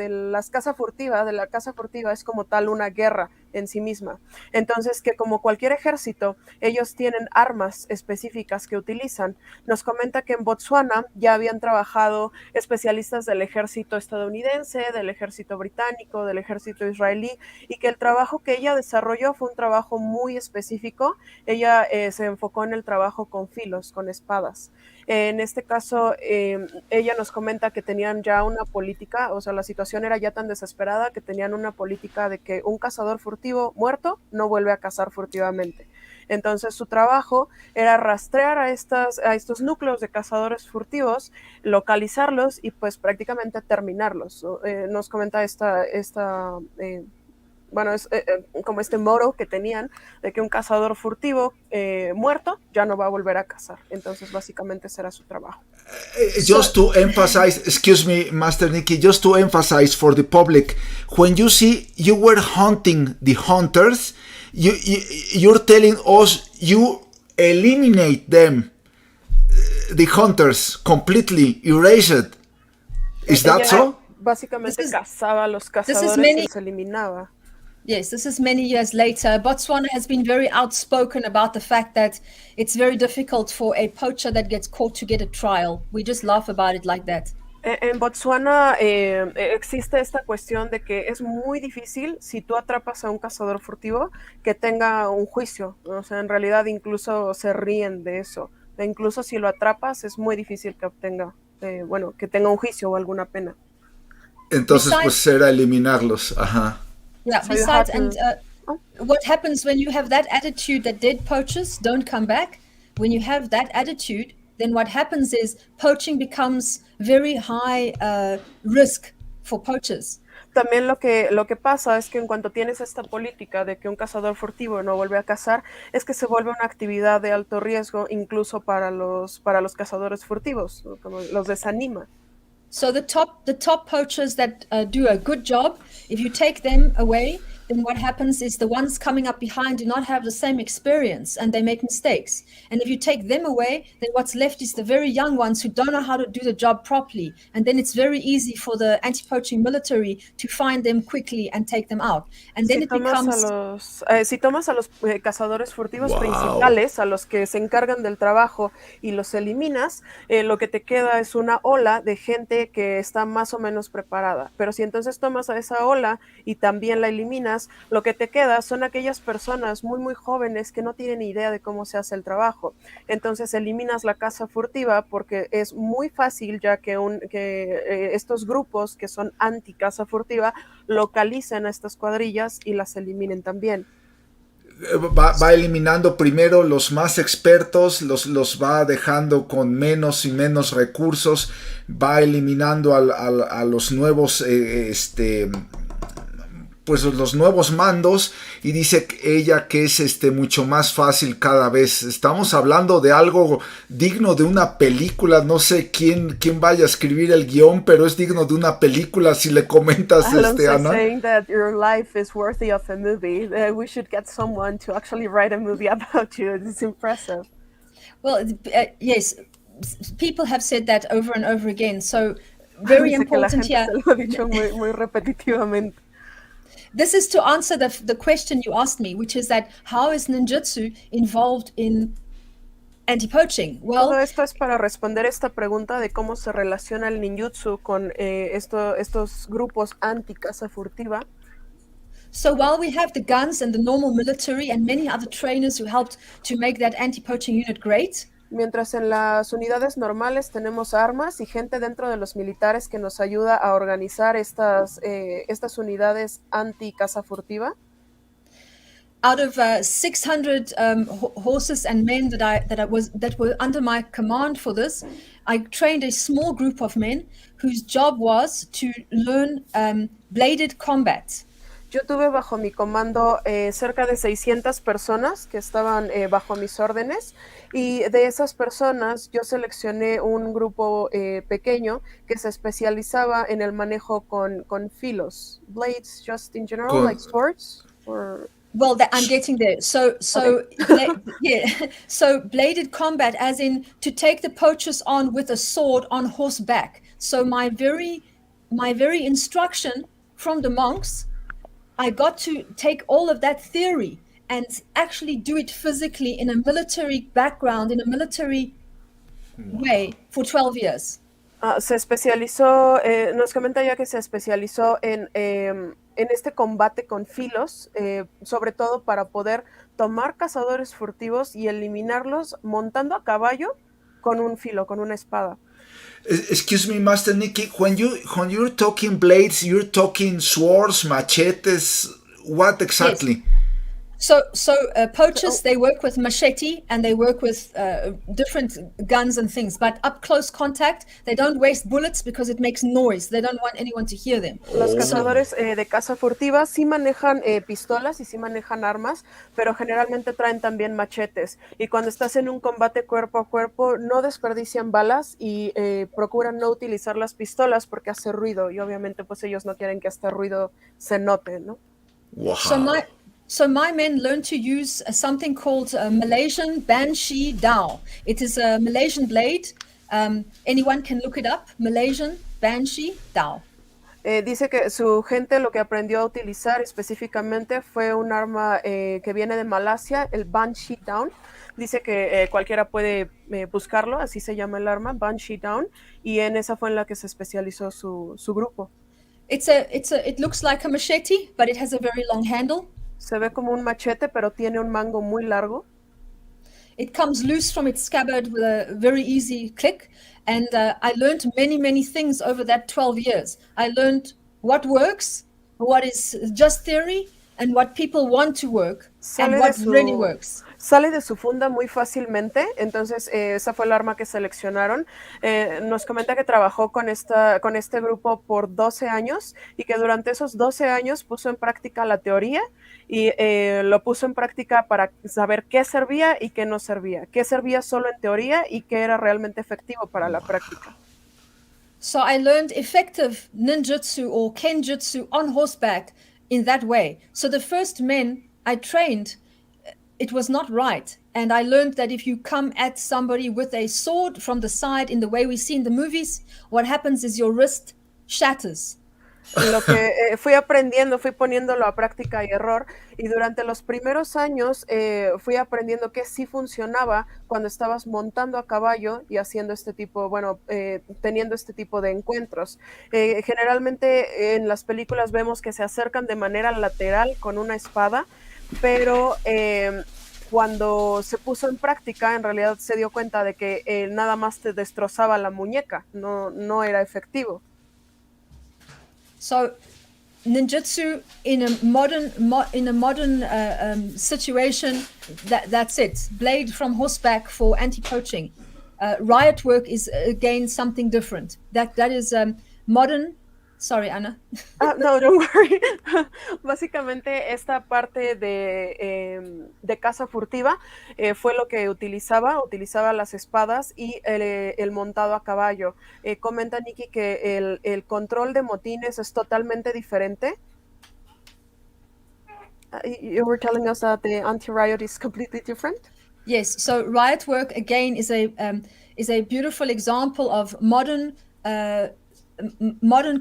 la caza furtiva es como tal una guerra en sí misma. Entonces, que como cualquier ejército, ellos tienen armas específicas que utilizan. Nos comenta que en Botswana ya habían trabajado especialistas del ejército estadounidense, del ejército británico, del ejército israelí, y que el trabajo que ella desarrolló fue un trabajo muy específico. Ella se enfocó en el trabajo con filos, con espadas. En este caso, ella nos comenta que tenían ya una política, o sea, la situación era ya tan desesperada que tenían una política de que un cazador furtivo muerto no vuelve a cazar furtivamente. Entonces su trabajo era rastrear a estos núcleos de cazadores furtivos, localizarlos y pues prácticamente terminarlos. Nos comenta como este motto que tenían de que un cazador furtivo muerto ya no va a volver a cazar. Entonces básicamente será su trabajo. Just to emphasize, excuse me, Master Nikki, just to emphasize for the public, when you see you were hunting the hunters, you're telling us you eliminate them, the hunters, completely erased. Is that so? Básicamente cazaba a los cazadores y los eliminaba. Yes, this is many years later. Botswana has been very outspoken about the fact that it's very difficult for a poacher that gets caught to get a trial. We just laugh about it like that. En Botswana existe esta cuestión de que es muy difícil si tú atrapas a un cazador furtivo que tenga un juicio. O sea, en realidad incluso se ríen de eso. E incluso si lo atrapas es muy difícil que obtenga, que tenga un juicio o alguna pena. Entonces, pues era eliminarlos. Ajá. Yeah, so besides, and what happens when you have that attitude that dead poachers don't come back? When you have that attitude, then what happens is poaching becomes very high risk for poachers. También lo que pasa es que en cuanto tienes esta política de que un cazador furtivo no vuelve a cazar, es que se vuelve una actividad de alto riesgo incluso para los cazadores furtivos, como los desanima. So the top poachers that do a good job, if you take them away, then what happens is the ones coming up behind do not have the same experience and they make mistakes. And if you take them away, then what's left is the very young ones who don't know how to do the job properly. And then it's very easy for the anti-poaching military to find them quickly and take them out. And then si tomas a los cazadores furtivos principales, a los que se encargan del trabajo y los eliminas, lo que te queda es una ola de gente que está más o menos preparada. Pero si entonces tomas a esa ola y también la eliminas, lo que te queda son aquellas personas muy muy jóvenes que no tienen idea de cómo se hace el trabajo. Entonces eliminas la caza furtiva porque es muy fácil ya que estos grupos que son anti caza furtiva localicen a estas cuadrillas y las eliminen también. Va eliminando primero los más expertos, los va dejando con menos y menos recursos, va eliminando a los nuevos pues los nuevos mandos, y dice ella que es mucho más fácil cada vez. Estamos hablando de algo digno de una película. No sé quién vaya a escribir el guión, pero es digno de una película si le comentas, Ana. Saying that your life is worthy of a movie. We should get someone to actually write a movie about you. It's impressive. Well, yes, people have said that over and over again. So very important here. Se lo ha dicho muy repetitivamente. This is to answer the question you asked me, which is that how is ninjutsu involved in anti-poaching? Well, todo esto es para responder esta pregunta de cómo se relaciona el ninjutsu con estos grupos anti-caza furtiva. So while we have the guns and the normal military and many other trainers who helped to make that anti-poaching unit great, mientras en las unidades normales tenemos armas y gente dentro de los militares que nos ayuda a organizar estas unidades anti-caza furtiva. Out of 600 horses and men that were under my command for this, I trained a small group of men whose job was to learn bladed combat. Yo tuve bajo mi comando cerca de 600 personas que estaban bajo mis órdenes, y de esas personas yo seleccioné un grupo pequeño que se especializaba en el manejo con filos. Blades just in general, like swords? Or... Well, I'm getting there. So bladed combat as in to take the poachers on with a sword on horseback. So my very instruction from the monks, I got to take all of that theory and actually do it physically in a military background, in a military way for 12 years. Se especializó, nos comenta ya que se especializó en este combate con filos, sobre todo para poder tomar cazadores furtivos y eliminarlos montando a caballo con un filo, con una espada. Excuse me, Master Nikki, when you're talking blades, you're talking swords, machetes, what exactly? Yes. So poachers, they work with machete and they work with different guns and things, but up close contact, they don't waste bullets because it makes noise. They don't want anyone to hear them. Los cazadores de caza furtiva sí manejan pistolas y sí manejan armas, pero generalmente traen también machetes. Y cuando estás en un combate cuerpo a cuerpo, no desperdician balas y procuran no utilizar las pistolas porque hace ruido, y obviamente pues ellos no quieren que este ruido se note, ¿no? Wow. So So my men learned to use something called Malaysian Banshee Dao. It is a Malaysian blade. Anyone can look it up. Malaysian Banshee Dao. Dice que su gente lo que aprendió a utilizar específicamente fue un arma que viene de Malasia, el Banshee Down. Dice que cualquiera puede buscarlo, así se llama el arma, Banshee Down, y en esa fue en la que se especializó su grupo. It looks like a machete, but it has a very long handle. Se ve como un machete, pero tiene un mango muy largo. It comes loose from its scabbard with a very easy click. And I learned many things over that 12 years. I learned what works, what is just theory, and what people want to work, and what really works. Sale de su funda muy fácilmente, entonces esa fue el arma que seleccionaron. Nos comenta que trabajó con este grupo por 12 años y que durante esos 12 años puso en práctica la teoría y lo puso en práctica para saber qué servía y qué no servía, qué servía solo en teoría y qué era realmente efectivo para la práctica. So I learned effective ninjutsu or kenjutsu on horseback in that way. So the first men I trained, it was not right. And I learned that if you come at somebody with a sword from the side in the way we see in the movies, what happens is your wrist shatters. Lo que fui aprendiendo, fui poniéndolo a práctica y error, y durante los primeros años fui aprendiendo que sí funcionaba cuando estabas montando a caballo y haciendo teniendo este tipo de encuentros. Generalmente en las películas vemos que se acercan de manera lateral con una espada, pero cuando se puso en práctica, en realidad se dio cuenta de que nada más te destrozaba la muñeca, no era efectivo. So, ninjutsu in a modern situation, that's it. Blade from horseback for anti-poaching. Riot work is again something different. That is modern. Sorry, Anna. No, don't worry. Básicamente esta parte de caza furtiva fue lo que utilizaba las espadas y el montado a caballo. Comenta Nikki que el control de motines es totalmente diferente. You were telling us that the anti-riot is completely different? Yes, so riot work again is a beautiful example of modern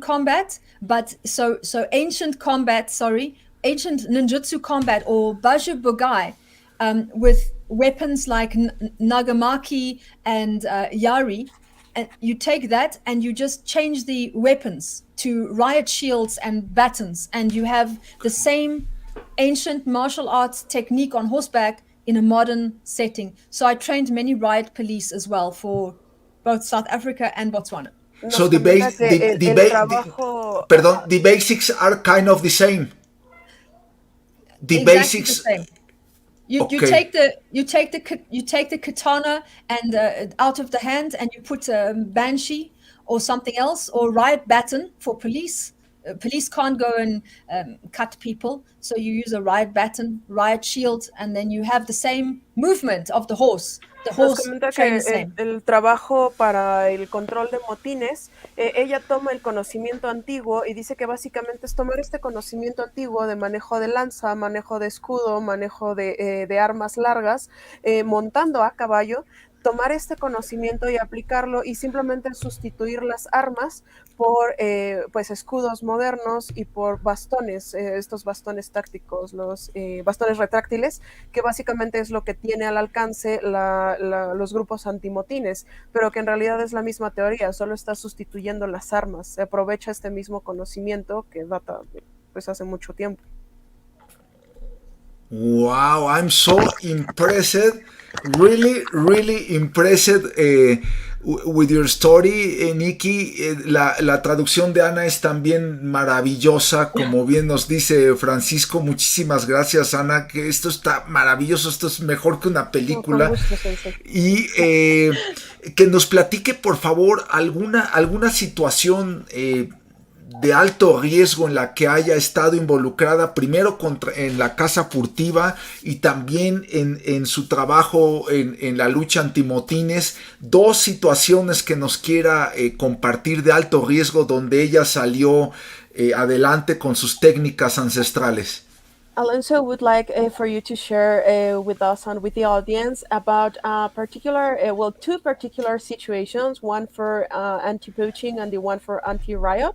combat, but so ancient ninjutsu combat or baju bugai with weapons like nagamaki and yari, and you take that and you just change the weapons to riot shields and batons, and you have the same ancient martial arts technique on horseback in a modern setting. So I trained many riot police as well for both South Africa and Botswana. So the basics are kind of the same. The basics. The same. You take the katana and out of the hand, and you put a banshee or something else, or riot baton for police. Police can't go and cut people, so you use a riot baton, riot shield, and then you have the same movement of the horse. Nos comenta que el trabajo para el control de motines, ella toma el conocimiento antiguo y dice que básicamente es tomar este conocimiento antiguo de manejo de lanza, manejo de escudo, manejo de armas largas, montando a caballo, tomar este conocimiento y aplicarlo y simplemente sustituir las armas por escudos modernos y por bastones, estos bastones tácticos, los bastones retráctiles, que básicamente es lo que tiene al alcance los grupos antimotines, pero que en realidad es la misma teoría, solo está sustituyendo las armas, se aprovecha este mismo conocimiento que data pues hace mucho tiempo. Wow, I'm so impressed, really impressed with your story, Nikki. La traducción de Ana es también maravillosa, como bien nos dice Francisco. Muchísimas gracias, Ana, que esto está maravilloso, esto es mejor que una película. Y que nos platique, por favor, alguna situación de alto riesgo en la que haya estado involucrada, primero en la caza furtiva y también en su trabajo en la lucha antimotines. Dos situaciones que nos quiera compartir de alto riesgo donde ella salió adelante con sus técnicas ancestrales. Alonso would like for you to share with us and with the audience about two particular situations, one for anti-poaching and the one for anti-riot,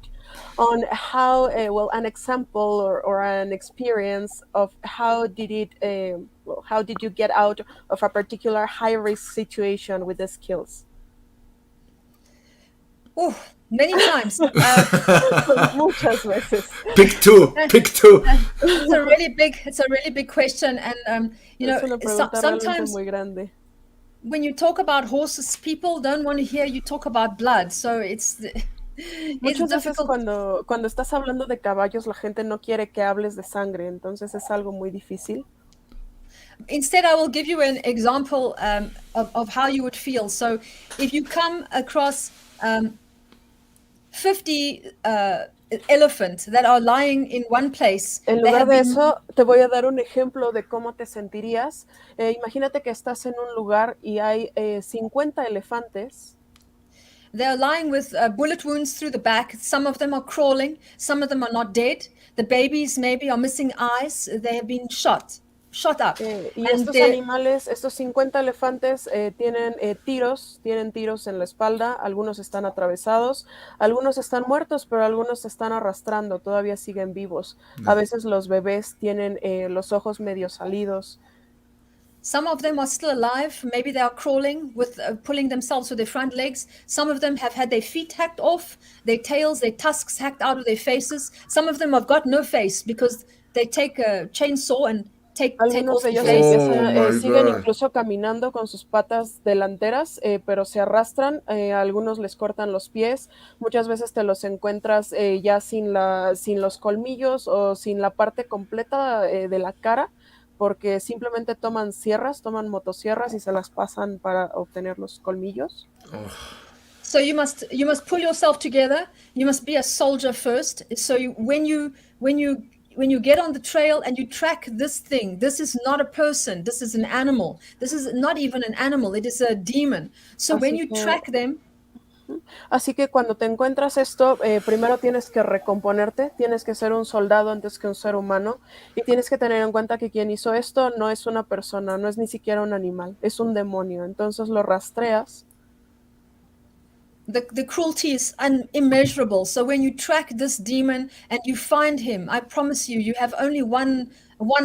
on how, an example or an experience of how did you get out of a particular high-risk situation with the skills? Oh, many times. Muchas veces. Pick two. It's a really big question, and Es una pregunta realmente sometimes muy grande. when you talk about horses, people don't want to hear you talk about blood. So it's Muchas veces difficult. cuando estás hablando de caballos, la gente no quiere que hables de sangre, entonces es algo muy difícil. Instead, I will give you an example of how you would feel. So if you come across 50 elephants that are lying in one place. En lugar de eso, te voy a dar un ejemplo de cómo te sentirías. Imagínate que estás en un lugar y hay 50 elefantes. They're lying with bullet wounds through the back. Some of them are crawling. Some of them are not dead. The babies maybe are missing eyes. They have been shot up. Y estos animales, estos 50 elefantes tienen tiros en la espalda, algunos están atravesados, algunos están muertos, pero algunos se están arrastrando, todavía siguen vivos. A veces los bebés tienen los ojos medio salidos. Some of them are still alive. Maybe they are crawling with pulling themselves with their front legs. Some of them have had their feet hacked off, their tails, their tusks hacked out of their faces. Some of them have got no face because they take a chainsaw and algunos de ellos siguen incluso caminando con sus patas delanteras, pero se arrastran, a algunos les cortan los pies, muchas veces te los encuentras ya sin los colmillos o sin la parte completa de la cara, porque simplemente toman motosierras y se las pasan para obtener los colmillos. So you must pull yourself together. You must be a soldier first. So when you get on the trail and you track this thing, this is not a person, this is an animal. This is not even an animal, it is a demon. So when you track them. Así que cuando te encuentras esto, primero tienes que recomponerte, tienes que ser un soldado antes que un ser humano, y tienes que tener en cuenta que quien hizo esto no es una persona, no es ni siquiera un animal, es un demonio. Entonces lo rastreas. The cruelty is immeasurable. So when you track this demon and you find him, I promise you have only one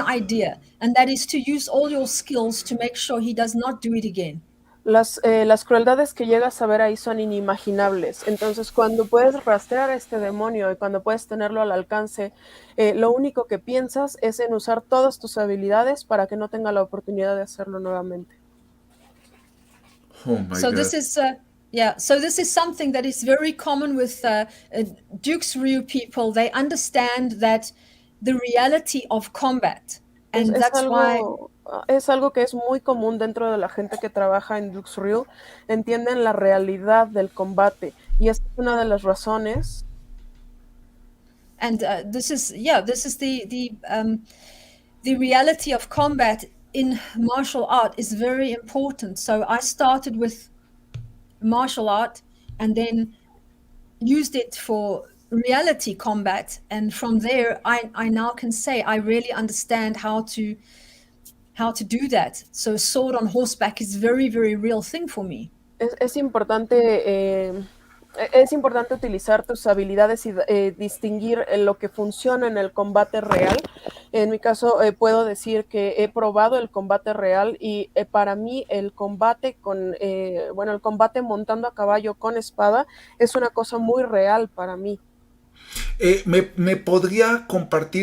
idea, and that is to use all your skills to make sure he does not do it again. Las crueldades que llegas a ver ahí son inimaginables. Entonces, cuando puedes rastrear a este demonio y cuando puedes tenerlo al alcance, lo único que piensas es en usar todas tus habilidades para que no tenga la oportunidad de hacerlo nuevamente. Oh my God. So this is something that is very common with Duke's Ryu people. They understand that the reality of combat, and that's why. Es algo que es muy común dentro de la gente que trabaja en Duke's Ryu. Entienden la realidad del combate, y esta es una de las razones. And this is the reality of combat in martial art is very important. So I started with martial art and then used it for reality combat, and from there I now can say I really understand how to do that. So sword on horseback is very, very real thing for me. Es importante utilizar tus habilidades y distinguir lo que funciona en el combate real. En mi caso puedo decir que he probado el combate real, y para mí el combate el combate montando a caballo con espada es una cosa muy real para mí.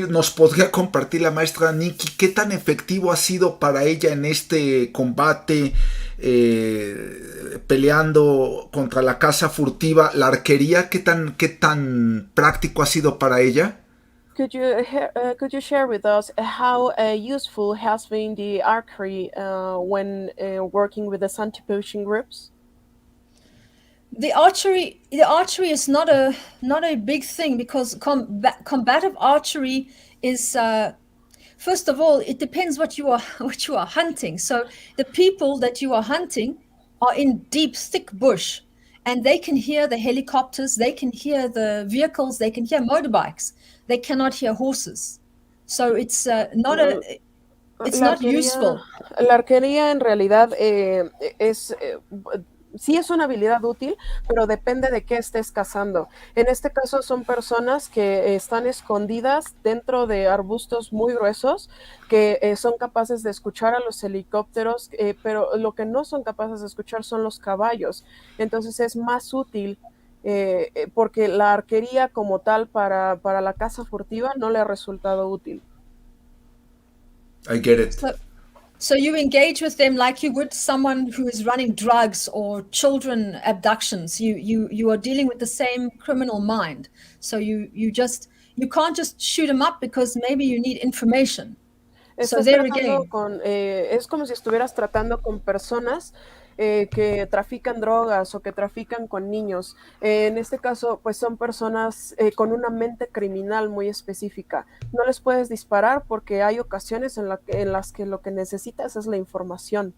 Nos podría compartir la maestra Nikki qué tan efectivo ha sido para ella en este combate, peleando contra la caza furtiva, la arquería, qué tan práctico ha sido para ella? Could you share with us how useful has been the archery when working with the anti-poaching groups? The archery is not a big thing, because combative archery is first of all, it depends what you are hunting. So the people that you are hunting are in deep, thick bush, and they can hear the helicopters, they can hear the vehicles, they can hear motorbikes. They cannot hear horses. So it's not useful. La arquería en realidad sí es una habilidad útil, pero depende de qué estés cazando. En este caso son personas que están escondidas dentro de arbustos muy gruesos, que son capaces de escuchar a los helicópteros, pero lo que no son capaces de escuchar son los caballos. Entonces es más útil, porque la arquería como tal para la caza furtiva no le ha resultado útil. I get it. So you engage with them like you would someone who is running drugs or children abductions. You are dealing with the same criminal mind. So you can't just shoot them up because maybe you need information. So there again, es como si estuvieras tratando con personas que trafican drogas o que trafican con niños. En este caso, pues son personas con una mente criminal muy específica. No les puedes disparar porque hay ocasiones en las que lo que necesitas es la información.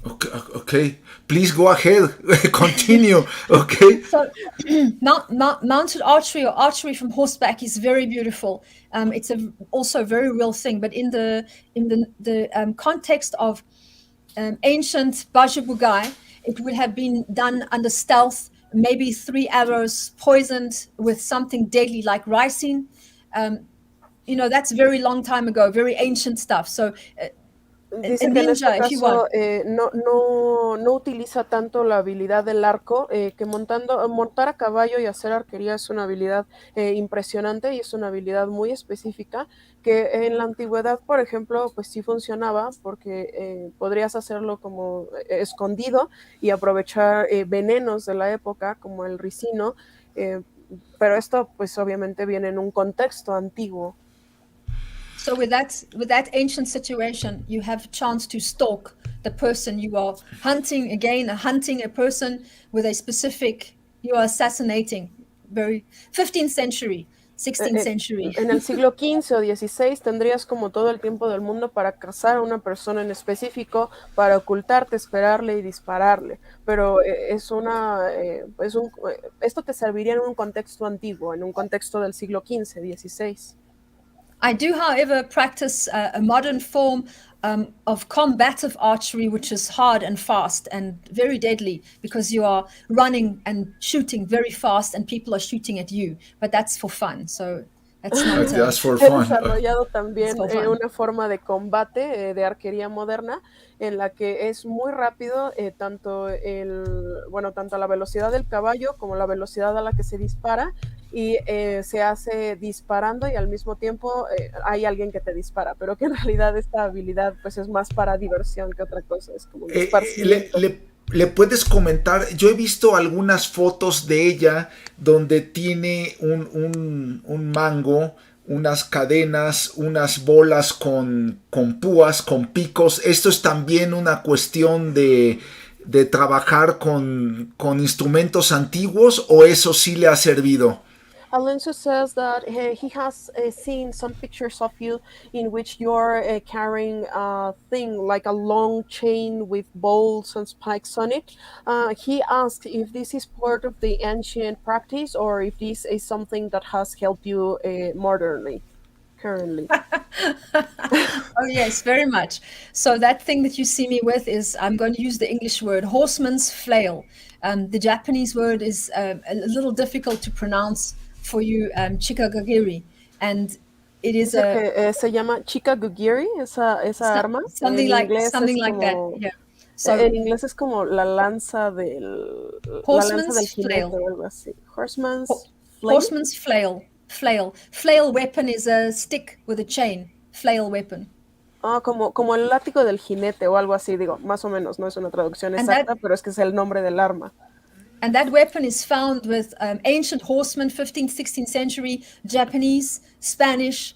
Okay. Please go ahead. Continue. Okay. So, mounted archery or archery from horseback is very beautiful. It's also a very real thing. But in the context of ancient Bajabugai, it would have been done under stealth, maybe 3 arrows poisoned with something deadly like ricin. That's very long time ago, very ancient stuff. So. Dice que en este caso no utiliza tanto la habilidad del arco, que montar a caballo y hacer arquería es una habilidad impresionante y es una habilidad muy específica que en la antigüedad, por ejemplo, pues sí funcionaba porque podrías hacerlo como escondido y aprovechar venenos de la época como el ricino, pero esto pues obviamente viene en un contexto antiguo. So with that ancient situation, you have a chance to stalk the person you are hunting. Again, hunting a person with a specific, you are assassinating. Very 15th century, 16th century. En el siglo XV o XVI tendrías como todo el tiempo del mundo para cazar a una persona en específico, para ocultarte, esperarle y dispararle. Pero esto te serviría en un contexto antiguo, en un contexto del siglo XV, XVI. I do, however, practice a modern form of combative archery, which is hard and fast and very deadly because you are running and shooting very fast and people are shooting at you. But that's for fun, so that's not... That's for fun. He desarrollado también una forma de combate de arquería moderna en la que es muy rápido, tanto la velocidad del caballo como la velocidad a la que se dispara, y se hace disparando y al mismo tiempo hay alguien que te dispara, pero que en realidad esta habilidad pues es más para diversión que otra cosa, es como un esparcimiento. ¿Le puedes comentar? Yo he visto algunas fotos de ella donde tiene un mango, unas cadenas, unas bolas con púas, con picos. ¿Esto es también una cuestión de trabajar con instrumentos antiguos o eso sí le ha servido? Alonso says that he has seen some pictures of you in which you're carrying a thing like a long chain with bolts and spikes on it. He asked if this is part of the ancient practice or if this is something that has helped you modernly, currently. Oh yes, very much. So that thing that you see me with is, I'm going to use the English word, horseman's flail. The Japanese word is a little difficult to pronounce for you, chikagagiri, and it is se llama chikagagiri, esa arma. Something like that. Yeah. So en inglés es como la lanza del jinete flail. O algo así. Horseman's flail. Flail weapon is a stick with a chain. Flail weapon. Como el látigo del jinete o algo así, digo, más o menos, no es una traducción exacta, pero es que es el nombre del arma. And that weapon is found with ancient horsemen, 15th, 16th century, Japanese, Spanish,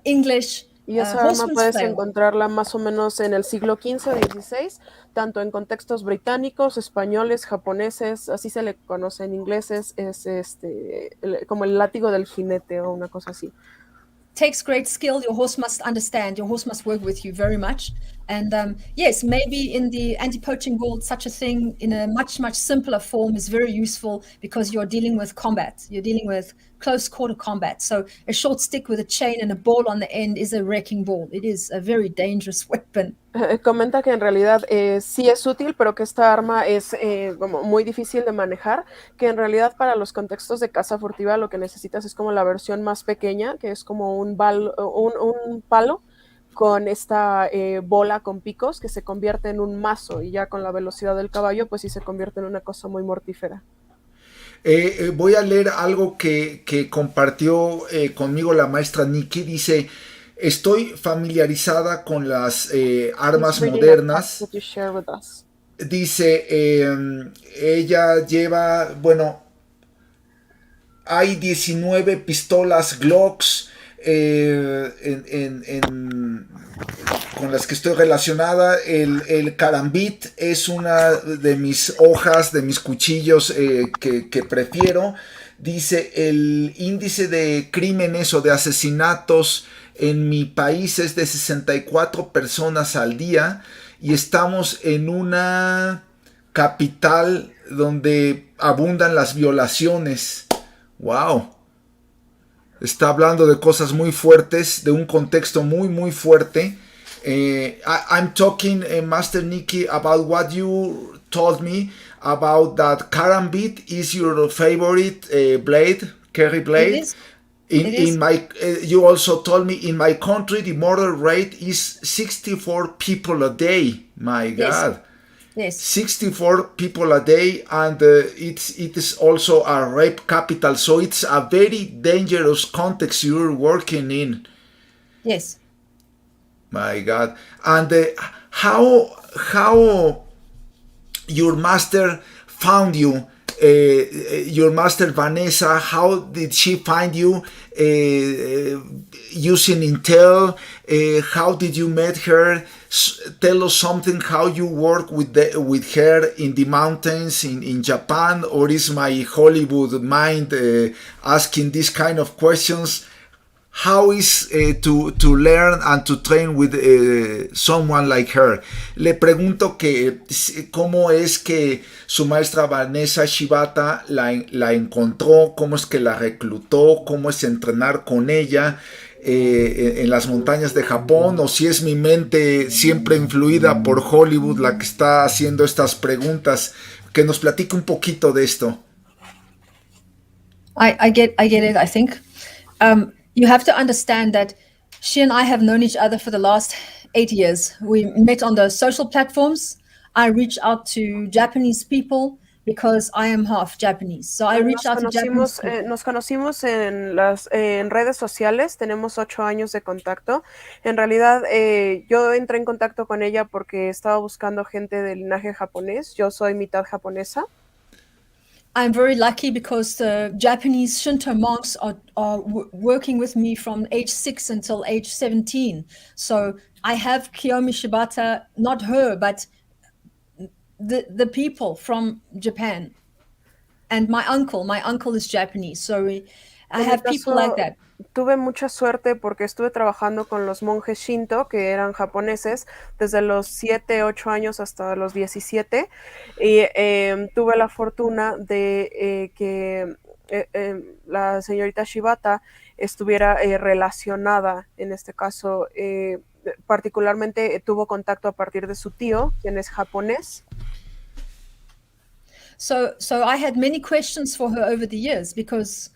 English. Y esa arma puedes encontrarla más o menos en el siglo XV o XVI, tanto en contextos británicos, españoles, japoneses, así se le conoce en inglés, es como el látigo del jinete o una cosa así. Takes great skill. Your horse must understand. Your horse must work with you very much. And yes, maybe in the anti-poaching world, such a thing in a much, much simpler form is very useful because you're dealing with combat. You're dealing with close quarter combat. So a short stick with a chain and a ball on the end is a wrecking ball. It is a very dangerous weapon. Comenta que en realidad sí es útil, pero que esta arma es como muy difícil de manejar, que en realidad para los contextos de caza furtiva lo que necesitas es como la versión más pequeña, que es como un palo con esta bola con picos que se convierte en un mazo, y ya con la velocidad del caballo pues sí se convierte en una cosa muy mortífera. Voy a leer algo que compartió conmigo la maestra Nikki. Dice: estoy familiarizada con las armas modernas. Dice, ella lleva, bueno, hay 19 pistolas Glocks con las que estoy relacionada. El carambit es una de mis hojas, de mis cuchillos que prefiero. Dice, el índice de crímenes o de asesinatos en mi país es de 64 personas al día, y estamos en una capital donde abundan las violaciones. ¡Wow! Está hablando de cosas muy fuertes, de un contexto muy, muy fuerte. I'm talking, Master Nikki, about what you told me about that carambit is your favorite blade, carry blade. It is. In my, you also told me in my country the murder rate is 64 people a day. My God. Yes. 64 people a day, and it is also a rape capital, so it's a very dangerous context you're working in. Yes. My God. And how your master found you? Your master Vanessa, how did she find you? Using Intel, how did you meet her? Tell us something, how you work with her in the mountains in Japan, or is my Hollywood mind asking these kind of questions? How is to learn and to train with someone like her? Le pregunto que cómo es que su maestra Vanessa Shibata la encontró, cómo es que la reclutó, cómo es entrenar con ella en las montañas de Japón, o si es mi mente siempre influida por Hollywood la que está haciendo estas preguntas. Que nos platique un poquito de esto. I get it, I think. You have to understand that she and I have known each other for the last 8 years. We met on the social platforms. I reach out to Japanese people because I am half Japanese. So I reach out to Japanese people. Nos conocimos en redes sociales, tenemos 8 años de contacto. En realidad, yo entré en contacto con ella porque estaba buscando gente del linaje japonés. Yo soy mitad japonesa. I'm very lucky because the Japanese Shinto monks are working with me from age 6 until age 17. So I have Kiyomi Shibata, not her, but the people from Japan. And my uncle is Japanese. So I have people like that. Tuve mucha suerte porque estuve trabajando con los monjes Shinto, que eran japoneses, desde los 7, 8 años hasta los 17, y tuve la fortuna de que la señorita Shibata estuviera relacionada, en este caso, particularmente tuvo contacto a partir de su tío, quien es japonés. So I had many questions for her over the years because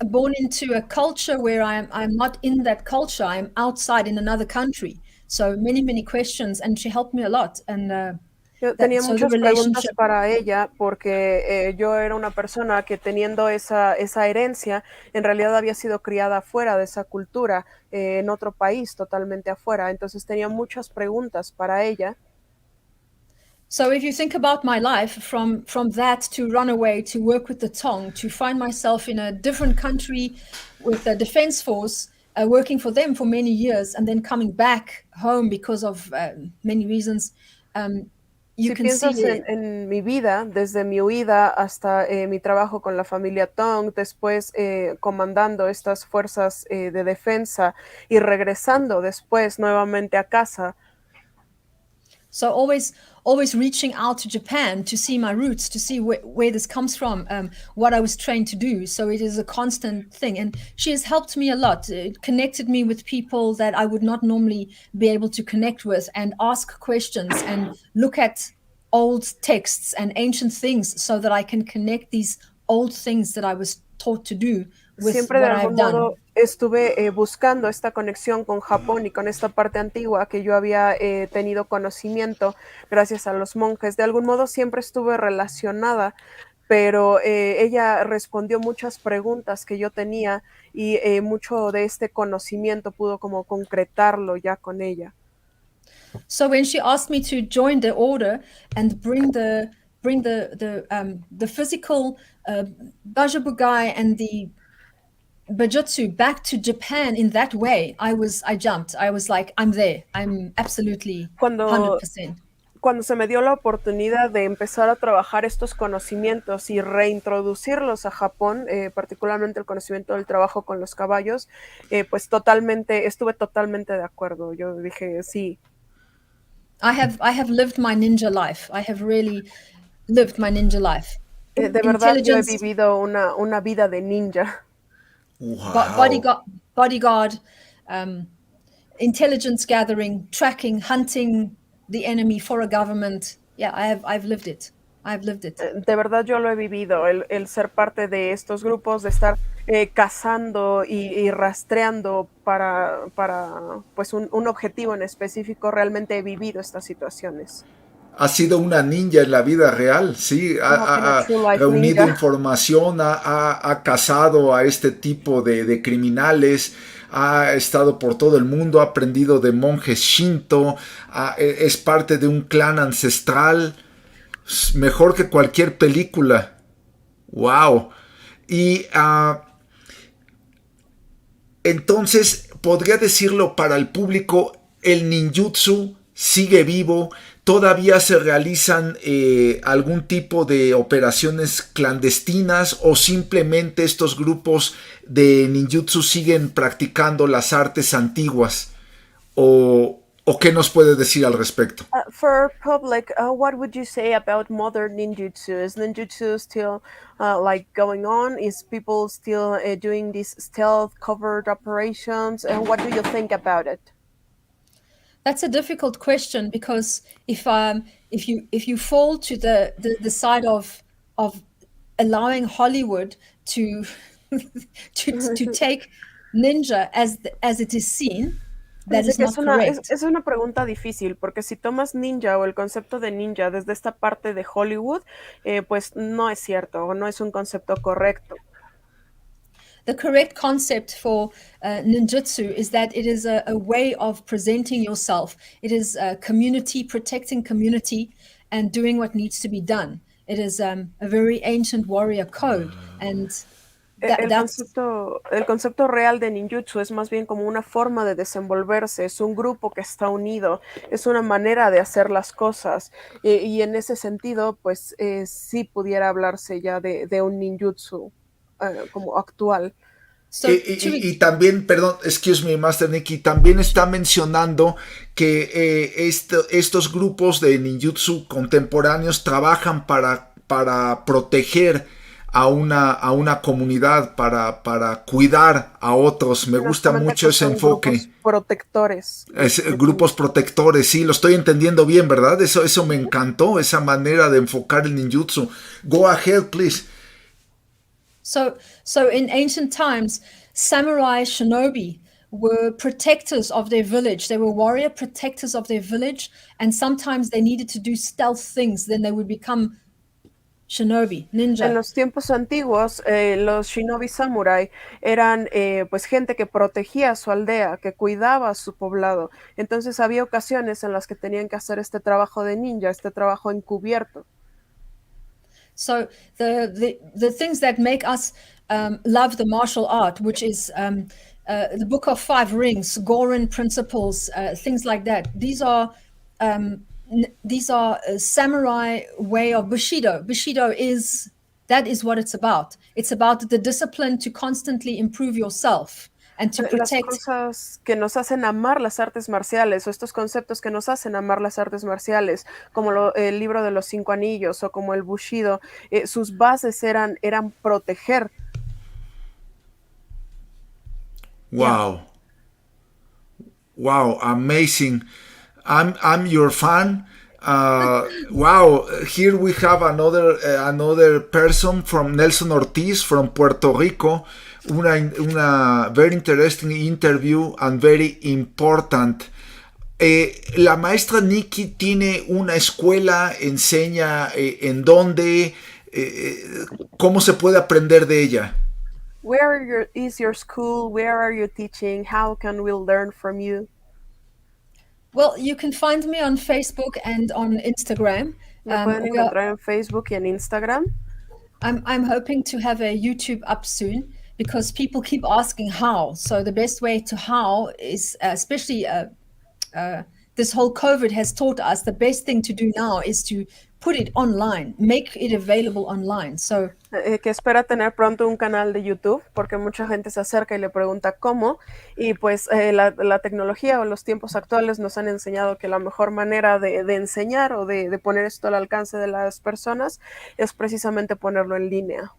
born into a culture where I'm not in that culture. I'm outside in another country. So many questions, and she helped me a lot. And yo tenía muchas preguntas para ella porque yo era una persona que, teniendo esa herencia, en realidad había sido criada afuera de esa cultura, en otro país totalmente afuera. Entonces tenía muchas preguntas para ella. So if you think about my life, from that to run away, to work with the Tong, to find myself in a different country with the defense force, working for them for many years, and then coming back home because of many reasons, you can see. Si piensas en mi vida, desde mi huida hasta mi trabajo con la familia Tong, después comandando estas fuerzas de defensa y regresando después nuevamente a casa. So always reaching out to Japan to see my roots, to see where this comes from, what I was trained to do. So it is a constant thing. And she has helped me a lot. It connected me with people that I would not normally be able to connect with, and ask questions and look at old texts and ancient things so that I can connect these old things that I was taught to do with Siempre de what I've algún done. modo estuve buscando esta conexión con Japón y con esta parte antigua que yo había tenido conocimiento gracias a los monjes. De algún modo siempre estuve relacionada, pero ella respondió muchas preguntas que yo tenía y mucho de este conocimiento pudo como concretarlo ya con ella. So when she asked me to join the order and bring the physical Bajabugai and the Bajutsu back to Japan in that way, I jumped. I was like, I'm there. I'm absolutely 100%. Cuando se me dio la oportunidad de empezar a trabajar estos conocimientos y reintroducirlos a Japón, particularmente el conocimiento del trabajo con los caballos, pues estuve totalmente de acuerdo. Yo dije, sí. I have lived my ninja life. I have really lived my ninja life. De verdad yo he vivido una vida de ninja. Wow. Bodyguard, intelligence gathering, tracking, hunting the enemy for a government. Yeah, I've lived it. I've lived it. De verdad yo lo he vivido, el ser parte de estos grupos, de estar cazando y rastreando para pues un objetivo en específico. Realmente he vivido estas situaciones. Ha sido una ninja en la vida real, sí, ha reunido información, ha cazado a este tipo de criminales, ha estado por todo el mundo, ha aprendido de monjes Shinto, es parte de un clan ancestral, mejor que cualquier película. ¡Wow! Y entonces, podría decirlo para el público, el ninjutsu sigue vivo. ¿Todavía se realizan algún tipo de operaciones clandestinas o simplemente estos grupos de ninjutsu siguen practicando las artes antiguas? ¿O qué nos puede decir al respecto? For public, what would you say about modern ninjutsu? Is ninjutsu still like going on? Is people still doing these stealth covered operations? And what do you think about it? That's a difficult question, because if you fall to the side of allowing Hollywood to to take ninja as it is seen, that is not correct. Es una pregunta difícil, porque si tomas ninja o el concepto de ninja desde esta parte de Hollywood, pues no es cierto, o no es un concepto correcto. The correct concept for ninjutsu is that it is a way of presenting yourself. It is community, protecting community, and doing what needs to be done. It is a very ancient warrior code, and el concepto real de ninjutsu es más bien como una forma de desenvolverse, es un grupo que está unido, es una manera de hacer las cosas, y en ese sentido, pues sí pudiera hablarse ya de un ninjutsu como actual. So, y también, perdón, excuse me, Master Nikki, también está mencionando que estos grupos de ninjutsu contemporáneos trabajan para proteger a una comunidad, para cuidar a otros. Me gusta mucho ese enfoque. Grupos protectores. Grupos protectores, sí, lo estoy entendiendo bien, ¿verdad? Eso me encantó, esa manera de enfocar el ninjutsu. Go ahead, please. So in ancient times, samurai shinobi were protectors of their village. They were warrior protectors of their village, and sometimes they needed to do stealth things. Then they would become shinobi, ninja. En los tiempos antiguos, los shinobi samurai eran pues gente que protegía su aldea, que cuidaba a su poblado. Entonces había ocasiones en las que tenían que hacer este trabajo de ninja, este trabajo encubierto. So the things that make us love the martial art, which is the Book of Five Rings, Gorin principles, things like that. These are a samurai way of Bushido. Bushido is what it's about. It's about the discipline to constantly improve yourself and to Las protect. cosas que nos hacen amar las artes marciales, o estos conceptos que nos hacen amar las artes marciales, como el libro de los 5 anillos o como el Bushido, sus bases eran proteger. Wow. Wow, amazing. I'm your fan. Wow, here we have another person from Nelson Ortiz from Puerto Rico. Una very interesting interview and very important. La maestra Nikki tiene una escuela, enseña en dónde, cómo se puede aprender de ella. Where is your school? Where are you teaching? How can we learn from you? Well, you can find me on Facebook and on Instagram. Me pueden encontrar en Facebook y en Instagram. I'm hoping to have a YouTube up soon because people keep asking how. So the best way to how is, especially this whole COVID has taught us, the best thing to do now is to put it online, make it available online. So que espera tener pronto un canal de YouTube, porque mucha gente se acerca y le pregunta cómo, y pues la tecnología o los tiempos actuales nos han enseñado que la mejor manera de enseñar o de poner esto al alcance de las personas es precisamente ponerlo en línea.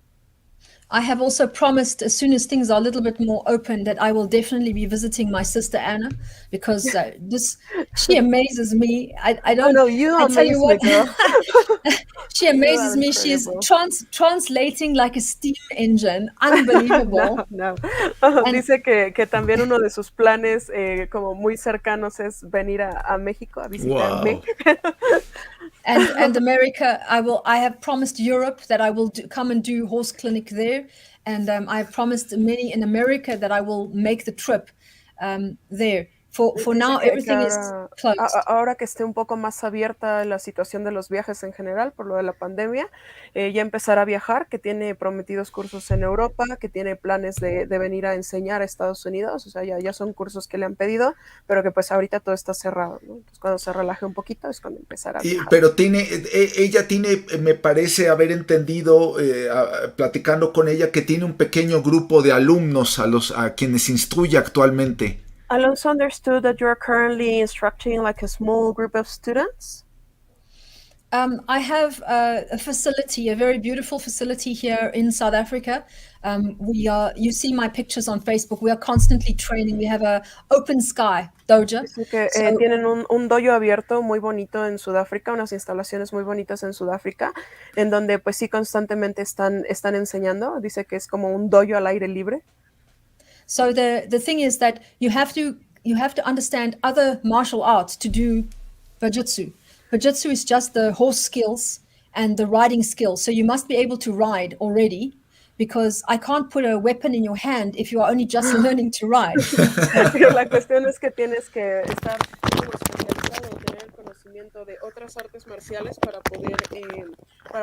I have also promised, as soon as things are a little bit more open, that I will definitely be visiting my sister Anna, because she amazes me. I don't know. You I tell you what, girl. she amazes me. She's translating like a steam engine. Unbelievable. No. Dice que también uno de sus planes como muy cercanos es venir a México a visitarme. Wow. And America, I have promised Europe that I will come and do horse clinic there, and I have promised many in America that I will make the trip there. For now, everything is closed. Ahora que esté un poco más abierta la situación de los viajes en general por lo de la pandemia, ya empezará a viajar, que tiene prometidos cursos en Europa, que tiene planes de venir a enseñar a Estados Unidos, o sea, ya son cursos que le han pedido, pero que pues ahorita todo está cerrado, ¿no? Entonces cuando se relaje un poquito es cuando empezará a viajar. Pero ella tiene, me parece haber entendido, platicando con ella, que tiene un pequeño grupo de alumnos a quienes instruye actualmente. Alonso understood that you are currently instructing like a small group of students. I have a facility, a very beautiful facility here in South Africa. You see my pictures on Facebook. We are constantly training. We have a open sky dojo. Así que tienen un dojo abierto muy bonito en Sudáfrica, unas instalaciones muy bonitas en Sudáfrica, en donde pues sí constantemente están enseñando. Dice que es como un dojo al aire libre. So the thing is that you have to understand other martial arts to do bujutsu. Bujutsu is just the horse skills and the riding skills. So you must be able to ride already, because I can't put a weapon in your hand if you are only just learning to ride. La cuestión es que tienes que estar como especializado, tener conocimiento de otras artes marciales para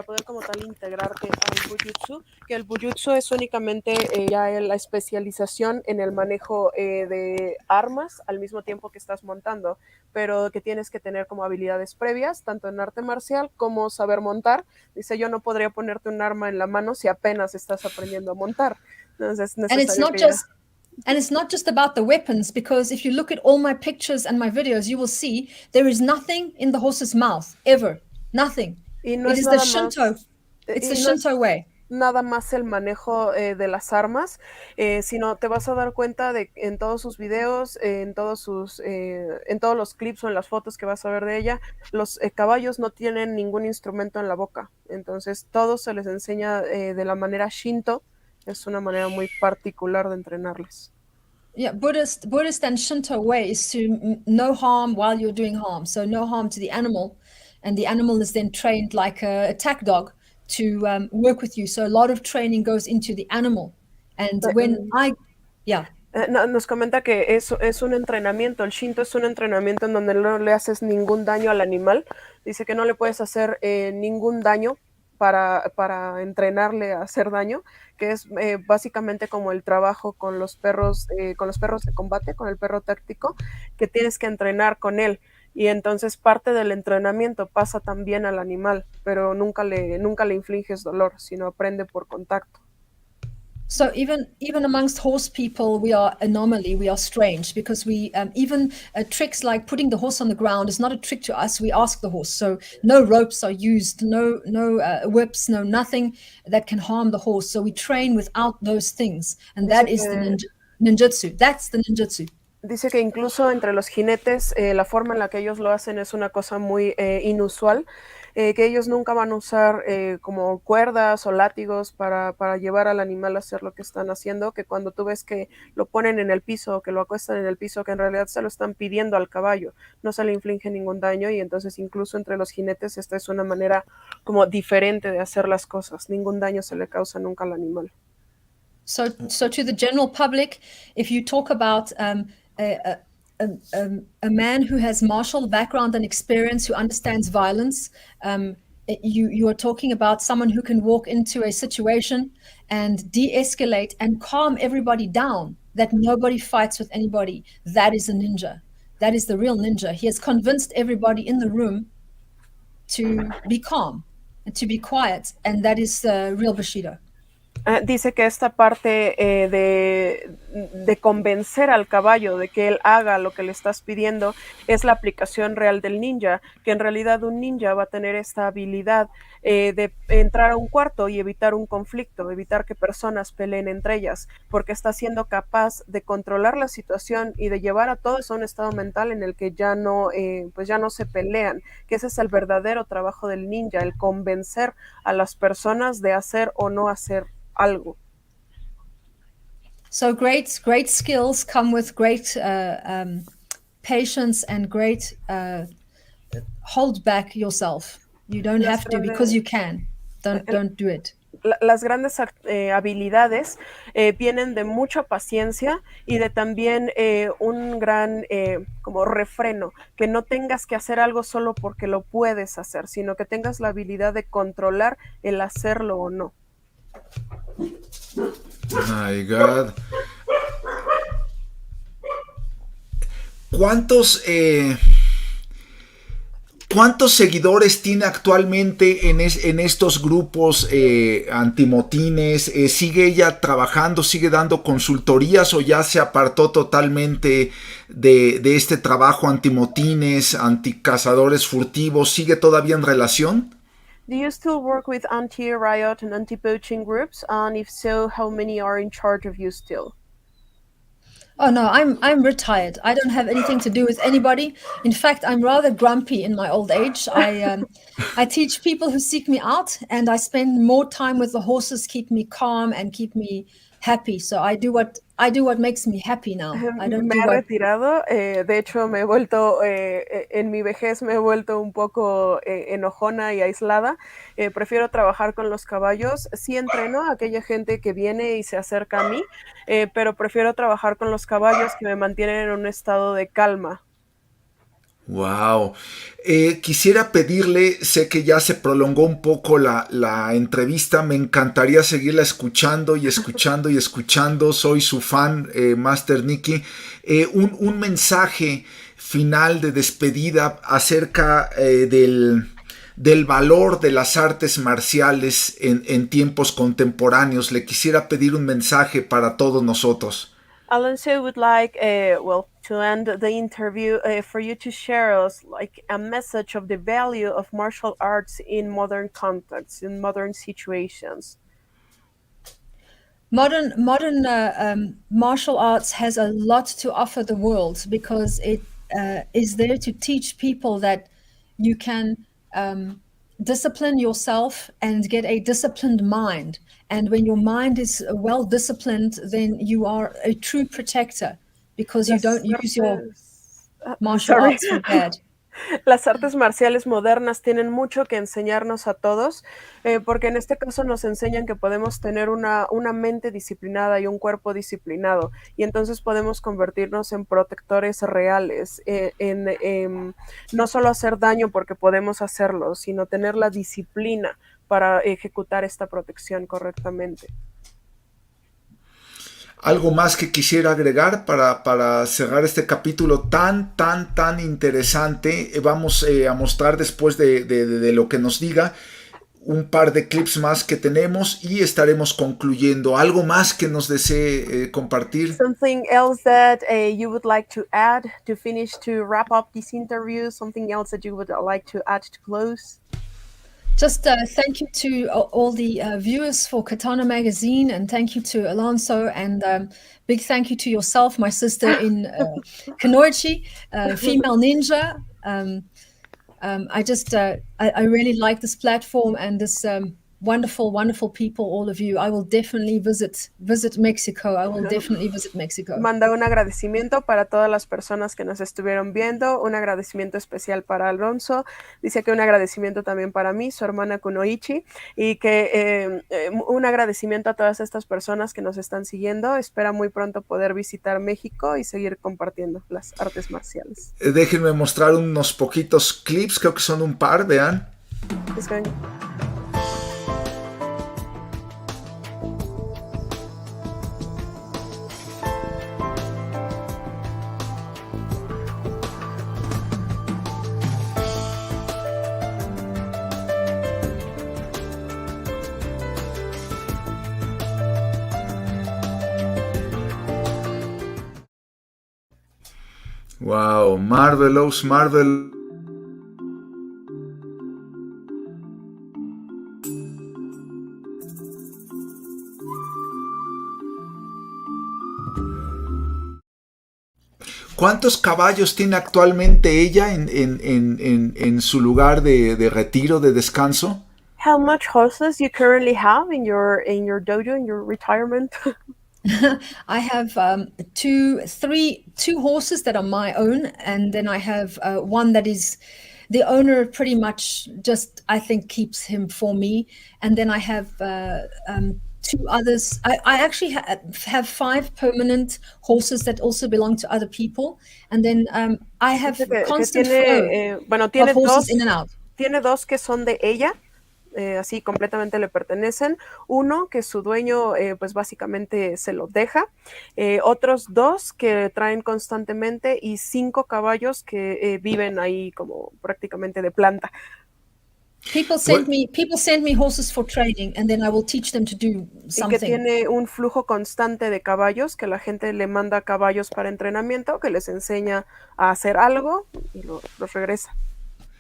poder como tal integrarte al bujutsu, que el bujutsu es únicamente ya la especialización en el manejo de armas al mismo tiempo que estás montando, pero que tienes que tener como habilidades previas, tanto en arte marcial como saber montar. Dice, yo no podría ponerte un arma en la mano si apenas estás aprendiendo a montar. Entonces, And it's not just about the weapons, because if you look at all my pictures and my videos, you will see there is nothing in the horse's mouth, ever. Nothing. Y no it is the Shinto. It's the Shinto way. Nada más el manejo de las armas, sino te vas a dar cuenta de en todos sus videos, en todos los clips o en las fotos que vas a ver de ella, los caballos no tienen ningún instrumento en la boca. Entonces todo se les enseña de la manera Shinto. Es una manera muy particular de entrenarles. Yeah, Buddhist and Shinto way is to no harm while you're doing harm. So no harm to the animal, and the animal is then trained like a attack dog to work with you. So a lot of training goes into the animal. And nos comenta que es un entrenamiento. El Shinto es un entrenamiento en donde no le haces ningún daño al animal. Dice que no le puedes hacer ningún daño para entrenarle a hacer daño, que es básicamente como el trabajo con los perros de combate, con el perro táctico, que tienes que entrenar con él. Y entonces parte del entrenamiento pasa también al animal, pero nunca le infliges dolor, sino aprende por contacto. So even amongst horse people, we are anomaly. We are strange because we even tricks like putting the horse on the ground is not a trick to us. We ask the horse. So no ropes are used, no whips, no nothing that can harm the horse. So we train without those things, and that is the ninjutsu. That's the ninjutsu. Dice que incluso entre los jinetes la forma en la que ellos lo hacen es una cosa muy inusual, que ellos nunca van a usar como cuerdas o látigos para llevar al animal a hacer lo que están haciendo, que cuando tú ves que lo ponen en el piso, que lo acuestan en el piso, que en realidad se lo están pidiendo al caballo, no se le inflige ningún daño, y entonces incluso entre los jinetes esta es una manera como diferente de hacer las cosas, ningún daño se le causa nunca al animal. So to the general public, if you talk about a man who has martial background and experience, who understands violence, you are talking about someone who can walk into a situation and de-escalate and calm everybody down, that nobody fights with anybody. That is a ninja. That is the real ninja. He has convinced everybody in the room to be calm and to be quiet, and that is real Bushido. Dice que esta parte de convencer al caballo de que él haga lo que le estás pidiendo es la aplicación real del ninja, que en realidad un ninja va a tener esta habilidad de entrar a un cuarto y evitar un conflicto, evitar que personas peleen entre ellas, porque está siendo capaz de controlar la situación y de llevar a todos a un estado mental en el que ya no se pelean, que ese es el verdadero trabajo del ninja, el convencer a las personas de hacer o no hacer algo. So great skills come with great patience and great hold back yourself. You don't have to because you can. Don't do it. Las grandes habilidades vienen de mucha paciencia y de también un gran como refreno, que no tengas que hacer algo solo porque lo puedes hacer, sino que tengas la habilidad de controlar el hacerlo o no. My God. ¿Cuántos seguidores tiene actualmente en estos grupos antimotines? ¿Sigue ella trabajando, sigue dando consultorías o ya se apartó totalmente de este trabajo antimotines, anticazadores furtivos? ¿Sigue todavía en relación? Do you still work with anti-riot and anti-poaching groups? And if so, how many are in charge of you still? Oh no, I'm retired. I don't have anything to do with anybody. In fact, I'm rather grumpy in my old age. I teach people who seek me out, and I spend more time with the horses, keep me calm and keep me happy. So I do what makes me happy now. I don't me he retirado, de hecho me he vuelto, en mi vejez me he vuelto un poco enojona y aislada. Prefiero trabajar con los caballos. Sí entreno a aquella gente que viene y se acerca a mí, pero prefiero trabajar con los caballos que me mantienen en un estado de calma. Wow. Quisiera pedirle, sé que ya se prolongó un poco la entrevista, me encantaría seguirla escuchando y escuchando y escuchando, soy su fan, Master Nikki. Un mensaje final de despedida acerca del valor de las artes marciales en tiempos contemporáneos. Le quisiera pedir un mensaje para todos nosotros. Alonso would like, to end the interview, for you to share us like a message of the value of martial arts in modern contexts, in modern situations. Modern martial arts has a lot to offer the world because it is there to teach people that you can discipline yourself and get a disciplined mind. And when your mind is well disciplined, then you are a true protector because you don't use your martial arts for bad. Las artes marciales modernas tienen mucho que enseñarnos a todos, porque en este caso nos enseñan que podemos tener una mente disciplinada y un cuerpo disciplinado, y entonces podemos convertirnos en protectores reales, no solo hacer daño porque podemos hacerlo, sino tener la disciplina para ejecutar esta protección correctamente. ¿Algo más que quisiera agregar para cerrar este capítulo tan interesante? Vamos a mostrar después de lo que nos diga un par de clips más que tenemos y estaremos concluyendo. ¿Algo más que nos desee compartir? Something else that you would like to add to finish, to wrap up this interview? Something else that you would like to add to close? Just thank you to all the viewers for Katana Magazine, and thank you to Alonso, and big thank you to yourself, my sister in Kanoichi, female ninja. I really like this platform and this wonderful people, all of you. I will definitely visit Mexico. I will definitely visit Mexico. Manda un agradecimiento para todas las personas que nos estuvieron viendo, un agradecimiento especial para Alonso, dice que un agradecimiento también para mí, su hermana Kunoichi, y que un agradecimiento a todas estas personas que nos están siguiendo. Espera muy pronto poder visitar México y seguir compartiendo las artes marciales. Déjenme mostrar unos poquitos clips, creo que son un par, vean. Wow, marvelous, marvel. ¿Cuántos caballos tiene actualmente ella en su lugar de retiro, de descanso? How much horses you currently have in your dojo, in your retirement? I have two horses that are my own, and then I have one that is the owner pretty much just, I think, keeps him for me, and then I have two others. I actually have 5 permanent horses that also belong to other people, and then I have constant flow of horses in and out. Tiene 2 que son de ella. Así completamente le pertenecen, uno que su dueño pues básicamente se lo deja, otros 2 que traen constantemente y 5 caballos que viven ahí como prácticamente de planta. People send me horses for training, and then I will teach them to do something. Y que tiene un flujo constante de caballos, que la gente le manda caballos para entrenamiento, que les enseña a hacer algo y los regresa.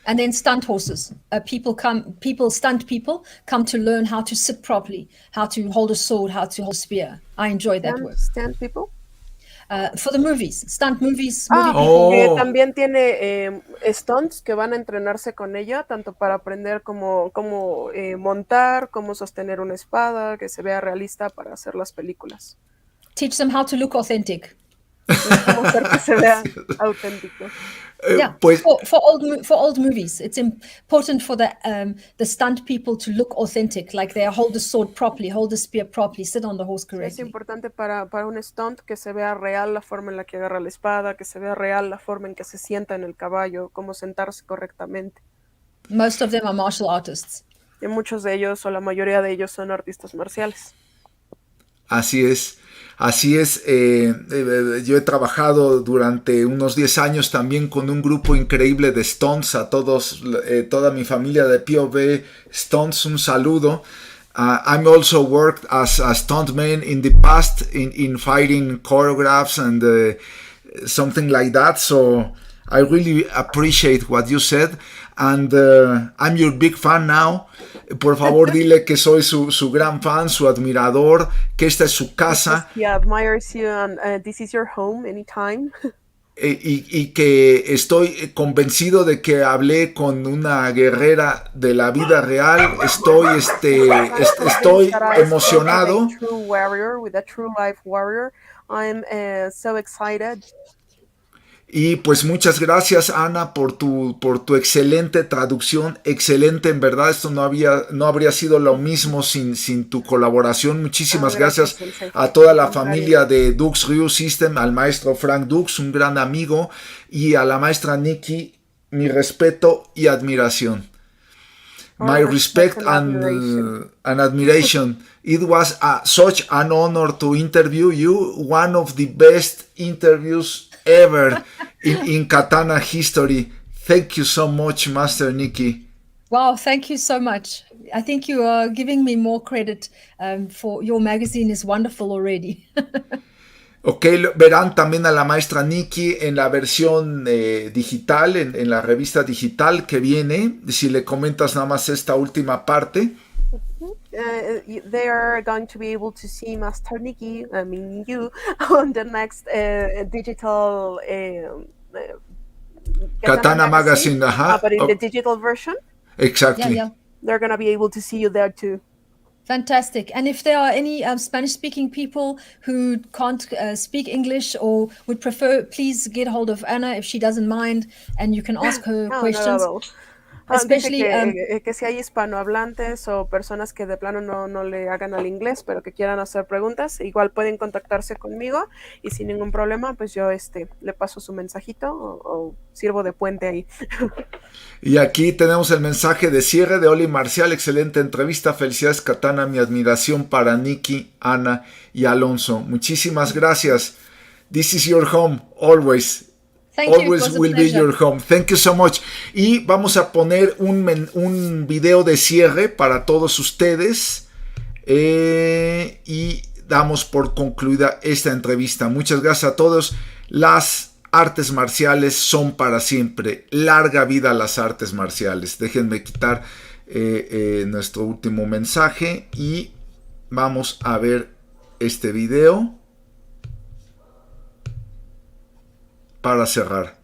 And then stunt horses. Stunt people come to learn how to sit properly, how to hold a sword, how to hold a spear. I enjoy that work. Stunt people? For the movies, stunt movies. También tiene stunts que van a entrenarse con ella, tanto para aprender cómo montar, cómo sostener una espada, que se vea realista para hacer las películas. Teach them how to look authentic. Cómo hacer que se vea auténtico. Yeah, pues, for old movies, it's important for the stunt people to look authentic, like they hold the sword properly, hold the spear properly, sit on the horse correctly. Es importante para un stunt que se vea real la forma en la que agarra la espada, que se vea real la forma en que se sienta en el caballo, cómo sentarse correctamente. Most of them are martial artists. Y muchos de ellos, o la mayoría de ellos, son artistas marciales. Así es. Así es, yo he trabajado durante unos 10 años también con un grupo increíble de stunts, a todos, toda mi familia de POV stunts, un saludo. I'm also worked as a stuntman in the past in fighting choreographs and something like that, so I really appreciate what you said, and I'm your big fan now. Por favor, dile que soy su gran fan, su admirador, que esta es su casa. He admires you and this is your home anytime. Y que estoy convencido de que hablé con una guerrera de la vida real. Estoy emocionado. With a true life warrior. I'm so excited. Y pues muchas gracias, Ana, por tu excelente traducción, excelente, en verdad, esto no habría sido lo mismo sin tu colaboración. Muchísimas gracias a toda la familia de Dux Ryu System, al maestro Frank Dux, un gran amigo, y a la maestra Nikki, mi respeto y admiración. My respect and admiration. It was such an honor to interview you, one of the best interviews ever in Katana history. Thank you so much, Master Nikki. Wow, thank you so much. I think you are giving me more credit for your magazine is wonderful already. Ok, verán también a la maestra Nikki en la versión digital, en la revista digital que viene. Si le comentas nada más esta última parte. They are going to be able to see Master Nikki, I mean you, on the next digital Katana Magazine, but in the digital version. Exactly. Yeah. They're going to be able to see you there too. Fantastic. And if there are any Spanish-speaking people who can't speak English or would prefer, please get hold of Anna if she doesn't mind, and you can ask her questions. No. Especially que si hay hispanohablantes o personas que de plano no le hagan al inglés, pero que quieran hacer preguntas, igual pueden contactarse conmigo y sin ningún problema, pues yo le paso su mensajito o sirvo de puente ahí. Y aquí tenemos el mensaje de cierre de Oli Marcial. Excelente entrevista. Felicidades, Katana. Mi admiración para Nikki, Ana y Alonso. Muchísimas gracias. This is your home, always. Always will be your home. Thank you so much. Y vamos a poner un video de cierre para todos ustedes. Y damos por concluida esta entrevista. Muchas gracias a todos. Las artes marciales son para siempre. Larga vida a las artes marciales. Déjenme quitar nuestro último mensaje y vamos a ver este video para cerrar.